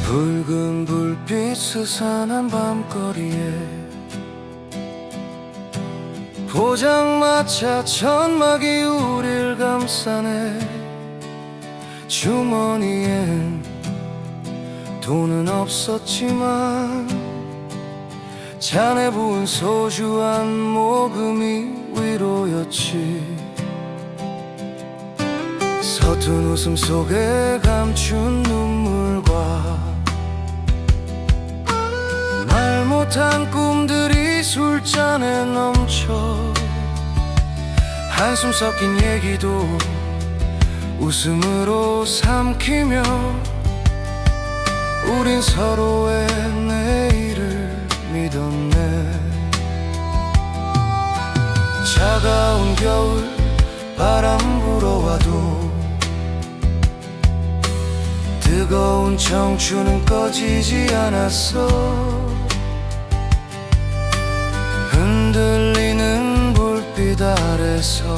Speaker 1: 붉은 불빛 스산한 밤거리에 포장마차 천막이 우릴 감싸네. 주머니엔 돈은 없었지만 잔에 부은 소주 한 모금이 위로였지. 서툰 웃음 속에 감춘 눈물과 말 못한 꿈들이 술잔에 넘쳐. 한숨 섞인 얘기도 웃음으로 삼키며 우린 서로의 내일을 믿었네. 차가운 겨울 바람 불어와도 뜨거운 청춘은 꺼지지 않았어. 흔들리는 불빛 아래서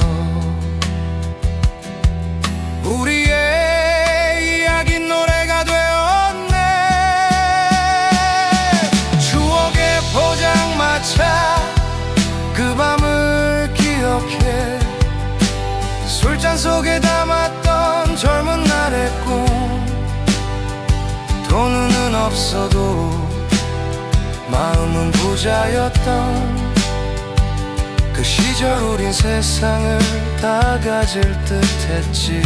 Speaker 1: 없어도 마음은 부자였던 그 시절 우린 세상을 다 가질 듯했지.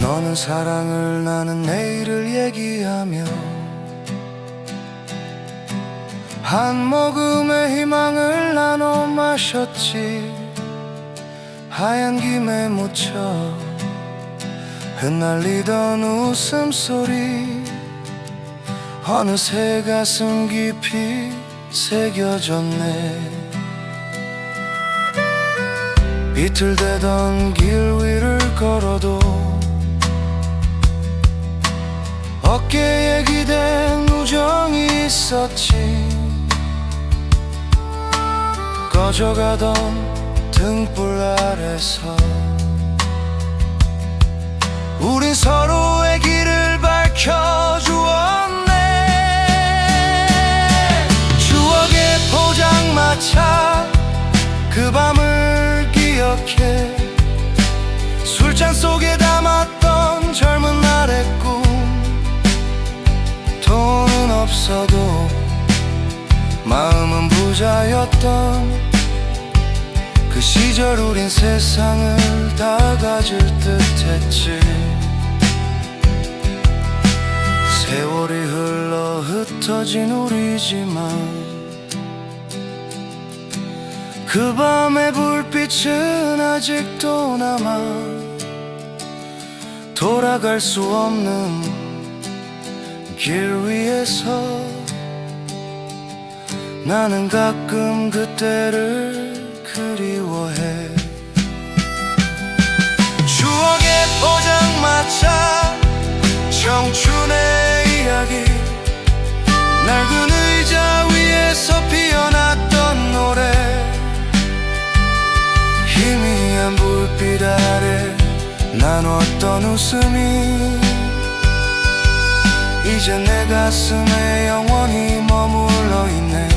Speaker 1: 너는 사랑을 나는 내일을 얘기하며 한 모금의 희망을 나눠 마셨지. 하얀 김에 묻혀 흩날리던 웃음소리 어느새 가슴 깊이 새겨졌네. 비틀대던 길 위를 걸어도 어깨에 기댄 우정이 있었지. 꺼져가던 등불 아래서 우린 서로의 길을 밝혀주었네. 추억의 포장마차 그 밤을 기억해. 술잔 속에 담았던 젊은 날의 꿈. 돈은 없어도 마음은 부자였던 그 시절 우린 세상을 다 가질 듯했지. 세월이 흘러 흩어진 우리지만 그 밤의 불빛은 아직도 남아. 돌아갈 수 없는 길 위에서 나는 가끔 그때를 그리워해. 추억의 포장마차 청춘의 이야기. 낡은 의자 위에서 피어났던 노래. 희미한 불빛 아래 나눴던 웃음이 이제 내 가슴에 영원히 머물러 있네.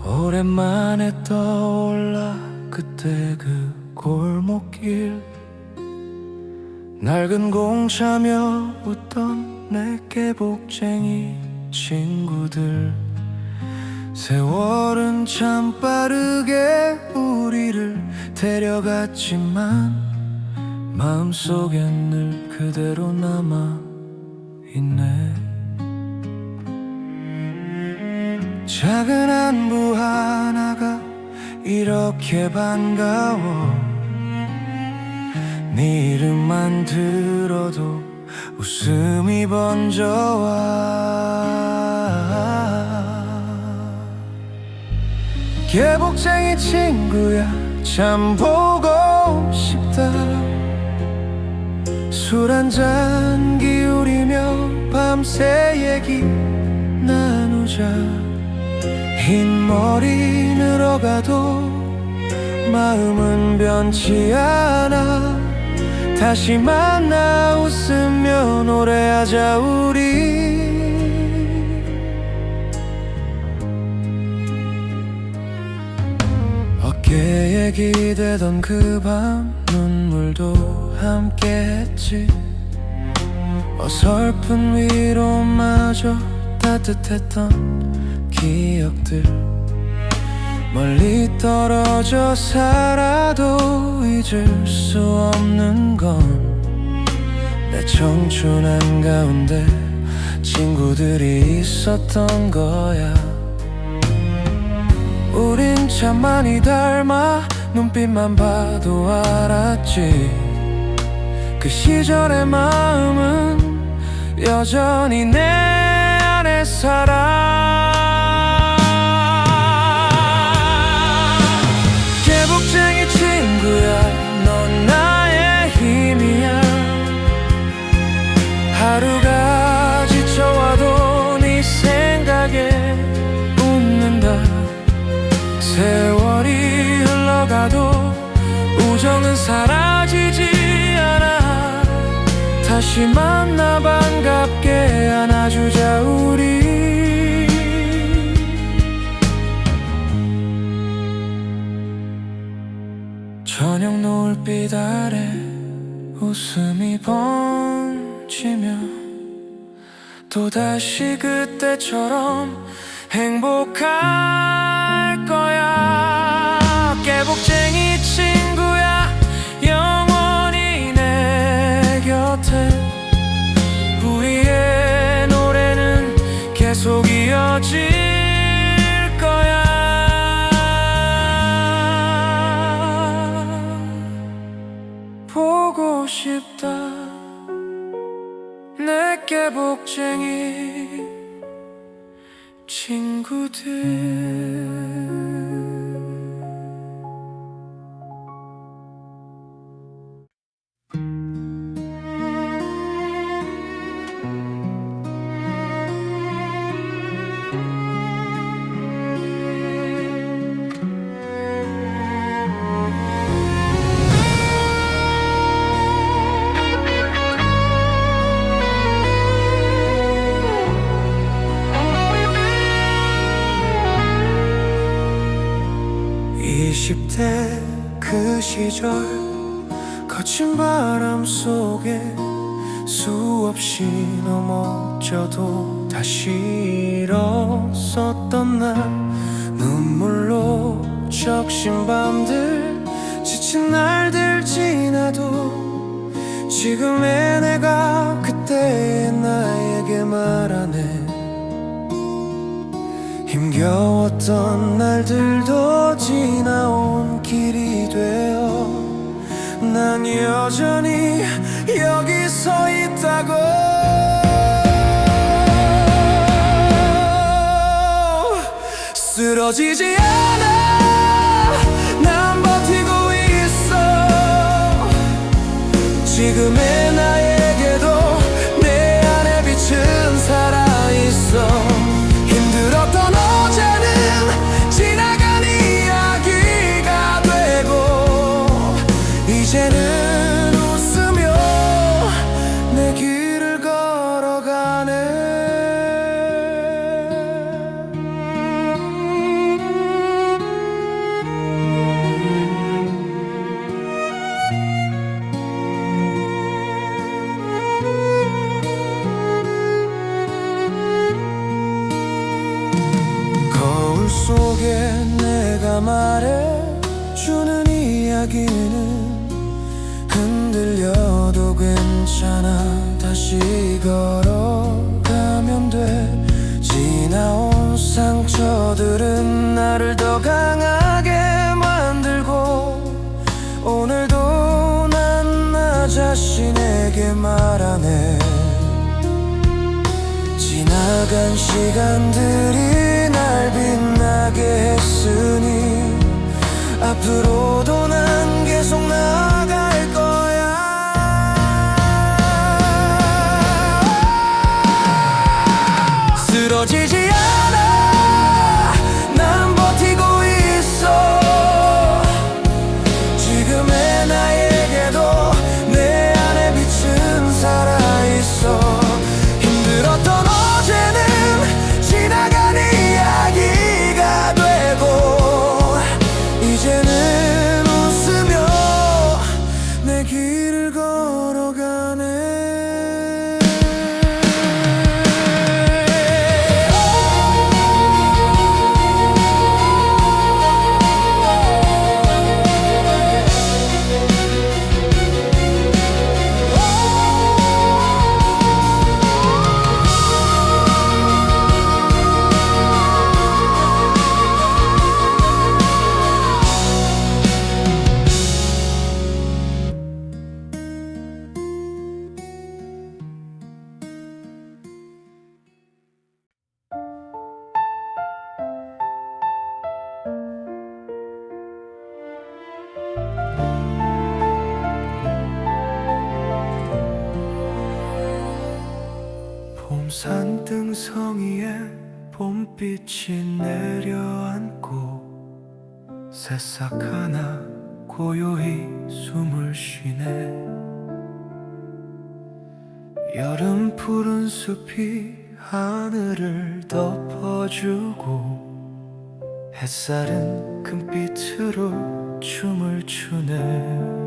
Speaker 1: 오랜만에 떠올라 그때 그 골목길. 낡은 공차며 웃던 내 깨복쟁이 친구들. 세월은 참 빠르게 우리를 데려갔지만 마음속엔 늘 그대로 남아있네. 작은 안부 하나가 이렇게 반가워. 네 이름만 들어도 웃음이 번져와. 개복쟁이 친구야 참 보고 싶다. 술 한잔 기울이며 밤새 얘기 나누자. 흰 머리 늘어가도 마음은 변치 않아. 다시 만나 웃으며 노래하자 우리. 어깨에 기대던 그 밤 눈물도 함께했지. 어설픈 위로마저 따뜻했던 기억들. 멀리 떨어져 살아도 잊을 수 없는 건 내 청춘 한가운데 친구들이 있었던 거야. 우린 참 많이 닮아 눈빛만 봐도 알았지. 그 시절의 마음은 여전히 내 안에 살아. 개복쟁이 친구야, 넌 나의 힘이야. 하루가 지쳐와도 네 생각에 웃는다. 세월이 흘러가도 우정은 사라지지 않아. 다시 만나 반갑게 안아주자 우리. 저녁 노을빛 아래 웃음이 번지며 또다시 그때처럼 행복할 거야. 개복쟁이 친구야, 영원히 내 곁에. 우리의 노래는 계속 이어질 거야. 보고 싶다 내 개복쟁이 친구들. 그 시절 거친 바람 속에 수없이 넘어져도 다시 일어섰던 날. 눈물로 적신 밤들, 지친 날들 지나도 지금의 내가 그때의 나에게 말하네. 힘겨웠던 날들도 지나온 길이 되어 난 여전히 여기 서 있다고. 쓰러지지 않아, 난 버티고 있어. 지금의 나에게도 내 안에 빛은 살아있어. 힘들었던 어제는 지나간 이야기가 되고 이제는 웃으며 내 길을 걸어가네. 속에 내가 말해주는 이야기는 흔들려도 괜찮아. 다시 걸어가면 돼. 지나온 상처들은 나를 더 강하게 만들고 오늘도 난 나 자신에게 말하네. 지나간 시간들이 날 빛나게 했으니 앞으로도 난 계속 나아갈 거야. 쓰러지지 않아, 난 버티고 있어. 지금의 나에게도 내 안에 빛은 살아있어. 힘들었던 어제는 지나간 이야기가 되고 이제는 봄 산등성이에 봄빛이 내려앉고 새싹 하나 고요히 숨을 쉬네. 여름 푸른 숲이 하늘을 덮어주고 햇살은 금빛으로 춤을 추네.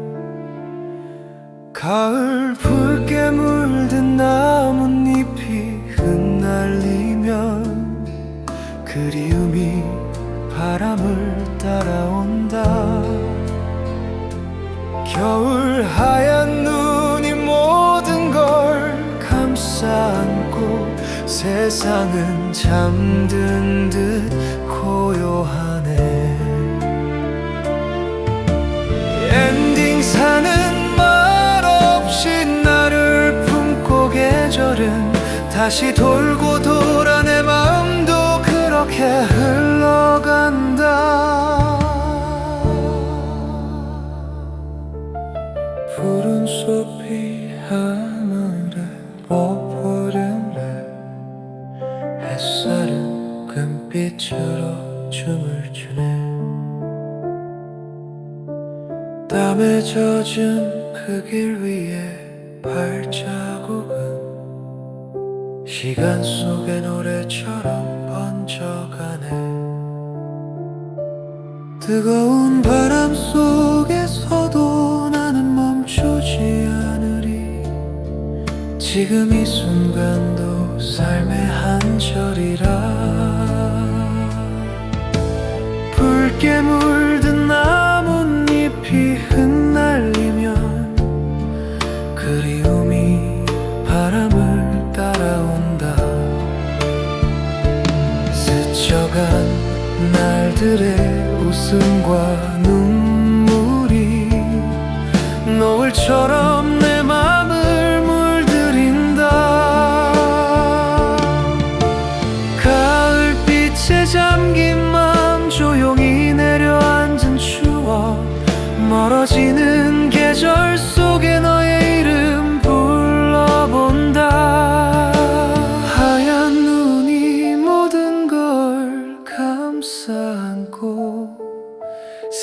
Speaker 1: 가을 붉게 물든 나뭇잎이 흩날리면 그리움이 바람을 따라온다. 겨울 하얀 눈이 모든 걸 감싸 안고 세상은 잠든 듯 고요하네. 엔딩사는 말 없이 나를 품고 계절은 다시 돌고 돌아 내 마음도 그렇게 흘러간다. 푸른 숲이 하늘에 오르네. 햇살은 금빛으로 춤을 추네. 땀에 젖은 그 길 위에 발자국은 시간 속의 노래처럼 번져가네. 뜨거운 바람 속에서도 나는 멈추지 않으리. 지금 이 순간도 삶의 한 절이라. 붉게 물든 나뭇잎이 흩날리면 그리움이 바람을 따라온다. 스쳐간 날들의 웃음과 눈물이 노을처럼 내 맘을 물들인다. 가을빛에 잠긴 맘 조용히 내려앉은 추억. 멀어지는 계절 속에 너의 이름 불러본다. 하얀 눈이 모든 걸 감싸 안고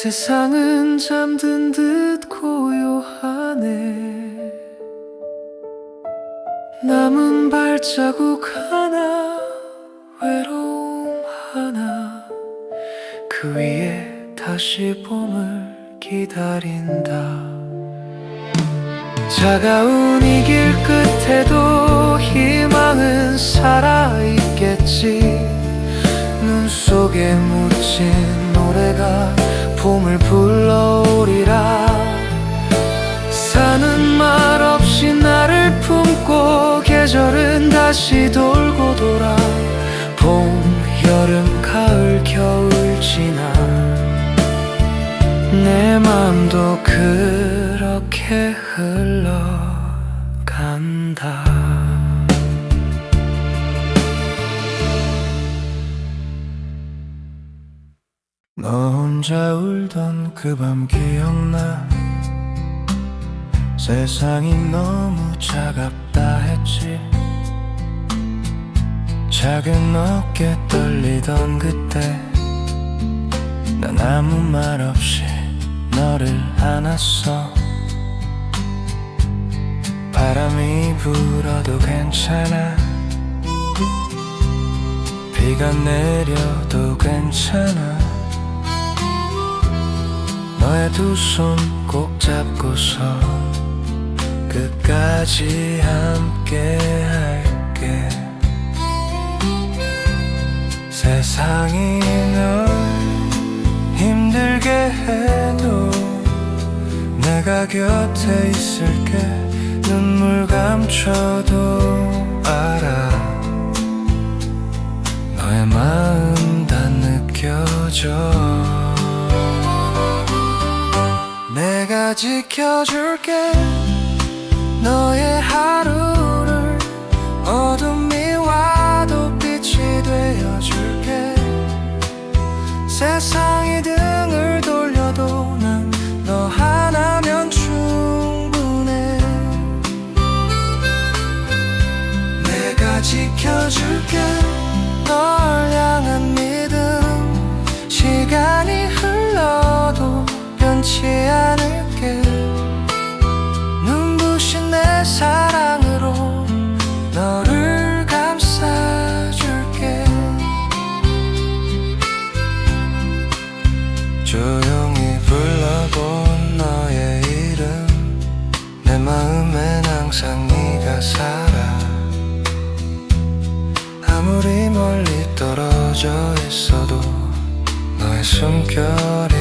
Speaker 1: 세상은 잠든 듯 고요하네. 남은 발자국 하나 외로움 하나 그 위에 다시 봄을 기다린다. 차가운 이 길 끝에도 희망은 살아있겠지. 눈 속에 묻힌 노래가 봄을 불러오리라. 사는 말 없이 나를 품고 계절은 다시 돌고 돌아. 봄, 여름, 가을, 겨울 지나 내 맘도 그렇게 흘러간다. 너 혼자 울던 그 밤 기억나. 세상이 너무 차갑다 했지. 작은 어깨 떨리던 그때 난 아무 말 없이 너를 안았어. 바람이 불어도 괜찮아. 비가 내려도 괜찮아. 너의 두 손 꼭 잡고서 끝까지 함께 할게. 세상이 널 힘들게 해도 내가 곁에 있을게. 눈물 감춰도 알아. 너의 마음 다 느껴져. 내가 지켜줄게. 너의 하루를 어둠이 와도 빛이 되어줄게. 세상이 등을 돌려도 난 너 하나면 충분해. 내가 내가 지켜줄게 널 향한 믿음 시간이 흘러도 변치 않을게 눈부신 내 사랑으로 너를 감싸줄게 조용히 불러본 너의 이름 내 마음엔 항상 네가 살아 아무리 멀리 떨어져 있어도 너의 숨결이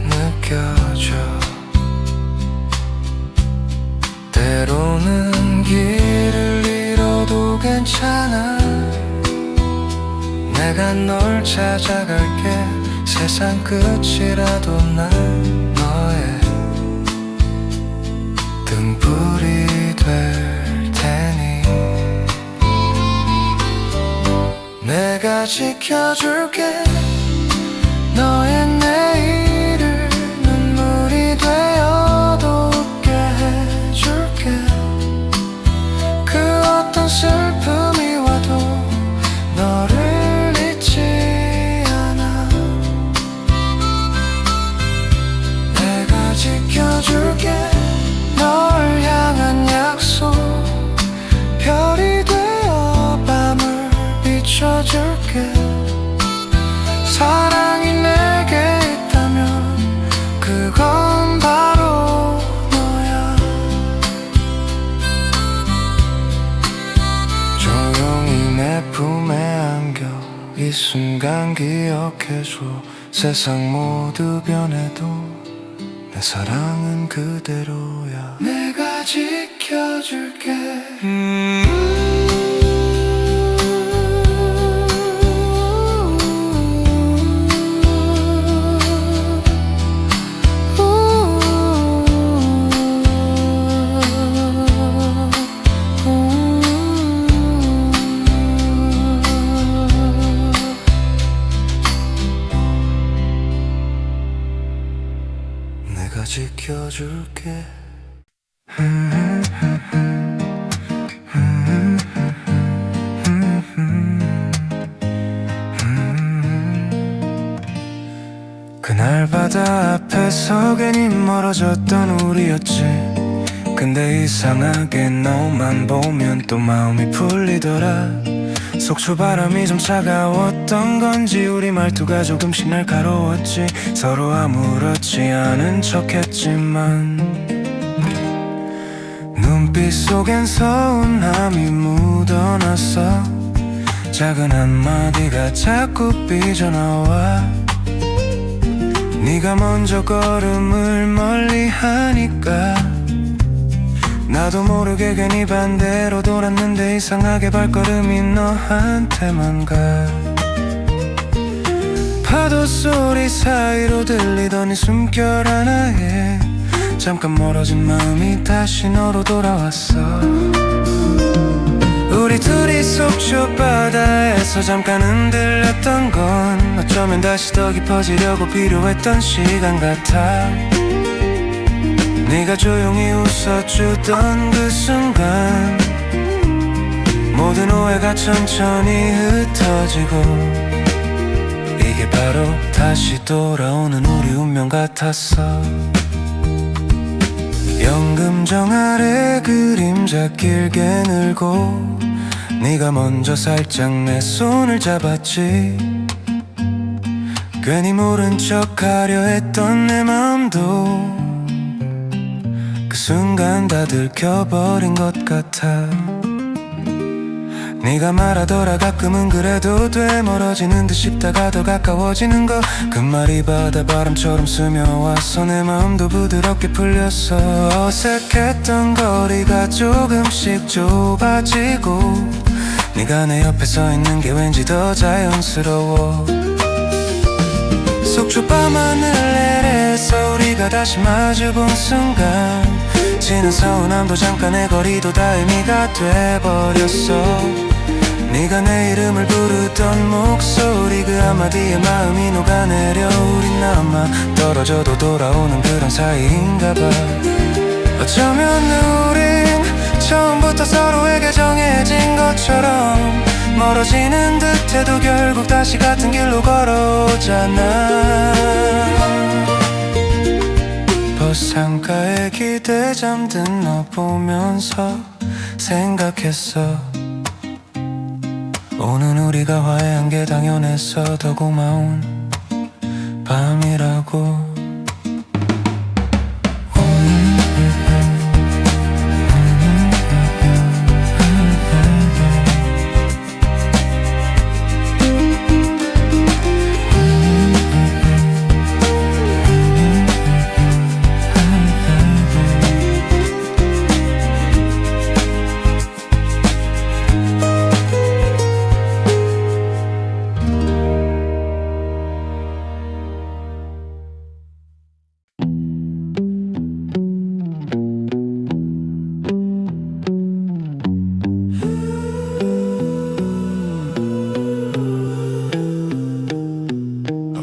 Speaker 1: 느껴져 때로는 길을 잃어도 괜찮아 내가 널 찾아갈게 세상 끝이라도 난 너의 등불이 될 테니 내가 지켜줄게 너의 내일을 눈물이 되어도 웃게 해줄게 그 어떤 슬픔이 와도 너를 잊지 않아 내가 지켜줄게 널 향한 약속 별이 되어 밤을 비춰줄게 사랑이 내게 있다면 그건 바로 너야 조용히 내 품에 안겨 이 순간 기억해줘 세상 모두 변해도 내 사랑은 그대로야 내가 지켜줄게 내가 지켜줄게 그날 바다 앞에서 괜히 멀어졌던 우리였지 근데 이상하게 너만 보면 또 마음이 풀리더라 속초 바람이 좀 차가웠던 건지 우리 말투가 조금씩 날카로웠지 서로 아무렇지 않은 척했지만 눈빛 속엔 서운함이 묻어났어 작은 한마디가 자꾸 삐져나와 네가 먼저 걸음을 멀리 하니까 나도 모르게 괜히 반대로 돌았는데 이상하게 발걸음이 너한테만 가 파도 소리 사이로 들리던 이 숨결 하나에 잠깐 멀어진 마음이 다시 너로 돌아왔어 우리 둘이 속초 바다에서 잠깐 흔들렸던 건 어쩌면 다시 더 깊어지려고 필요했던 시간 같아 네가 조용히 웃어주던 그 순간 모든 오해가 천천히 흩어지고 이게 바로 다시 돌아오는 우리 운명 같았어 연금정 아래 그림자 길게 늘고 네가 먼저 살짝 내 손을 잡았지 괜히 모른 척 하려 했던 내 마음도 그 순간 다 들켜버린 것 같아 네가 말하더라 가끔은 그래도 돼 멀어지는 듯 싶다가 더 가까워지는 거 그 말이 바다바람처럼 스며와서 내 마음도 부드럽게 풀렸어 어색했던 거리가 조금씩 좁아지고 네가 내 옆에 서 있는 게 왠지 더 자연스러워 속초 밤하늘 아래에서 우리가 다시 마주본 순간 지는 서운함도 잠깐의 거리도 다 의미가 돼버렸어 네가 내 이름을 부르던 목소리 그 한마디에 마음이 녹아내려 우린 아마 떨어져도 돌아오는 그런 사이인가 봐 어쩌면 우린 처음부터 서로에게 정해진 것처럼 멀어지는 듯해도 결국 다시 같은 길로 걸어오잖아. 버스 창가에 기대 잠든 너 보면서 생각했어. 오늘 우리가 화해한 게 당연했어. 더 고마운 밤이라고.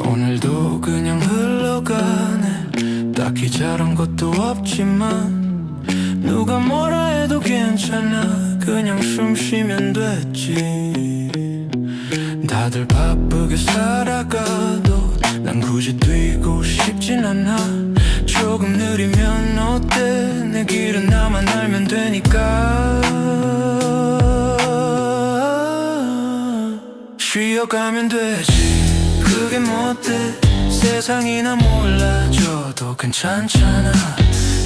Speaker 1: 오늘도 그냥 흘러가네. 딱히 잘한 것도 없지만 누가 뭐라 해도 괜찮아. 그냥 숨 쉬면 됐지. 다들 바쁘게 살아가도 난 굳이 뛰고 싶진 않아. 조금 느리면 어때? 내 길은 나만 알면 되니까. 쉬어가면 되지. 그게 뭐 어때? 세상이나 몰라줘도 괜찮잖아.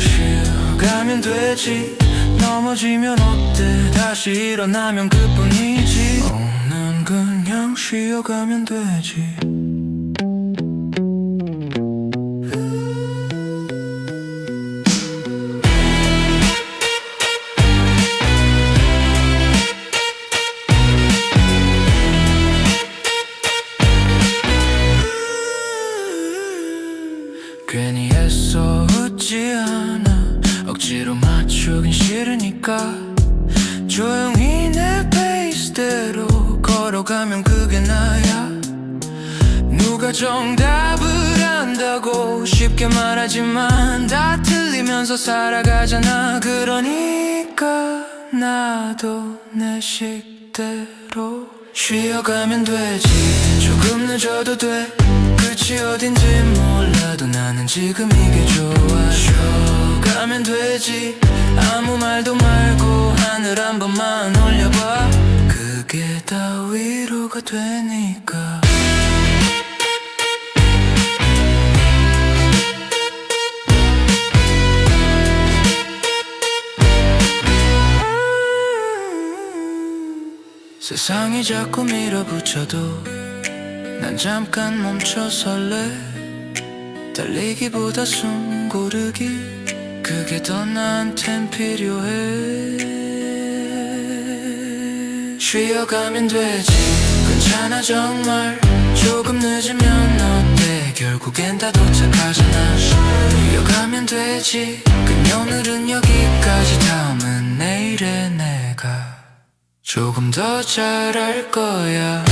Speaker 1: 쉬어가면 되지. 넘어지면 어때? 다시 일어나면 그뿐이지. 오늘 그냥 쉬어가면 되지. 괜히 애써 웃지 않아. 억지로 맞추긴 싫으니까 조용히 내 페이스대로 걸어가면 그게 나야. 누가 정답을 안다고 쉽게 말하지만 다 틀리면서 살아가잖아. 그러니까 나도 내 식대로 쉬어가면 되지. 조금 늦어도 돼. 끝이 어딘지 몰라도 나는 지금 이게 좋아. 쉬어가면 되지. 아무 말도 말고 하늘 한 번만 올려봐. 그게 다 위로가 되니까. 세상이 자꾸 밀어붙여도 난 잠깐 멈춰 설레. 달리기보다 숨 고르기, 그게 더 나한텐 필요해. 쉬어가면 되지. 괜찮아 정말. 조금 늦으면 어때? 결국엔 다 도착하잖아. 쉬어가면 되지. 그냥 오늘은 여기까지. 다음은 내일에 내가 조금 더 잘할 거야.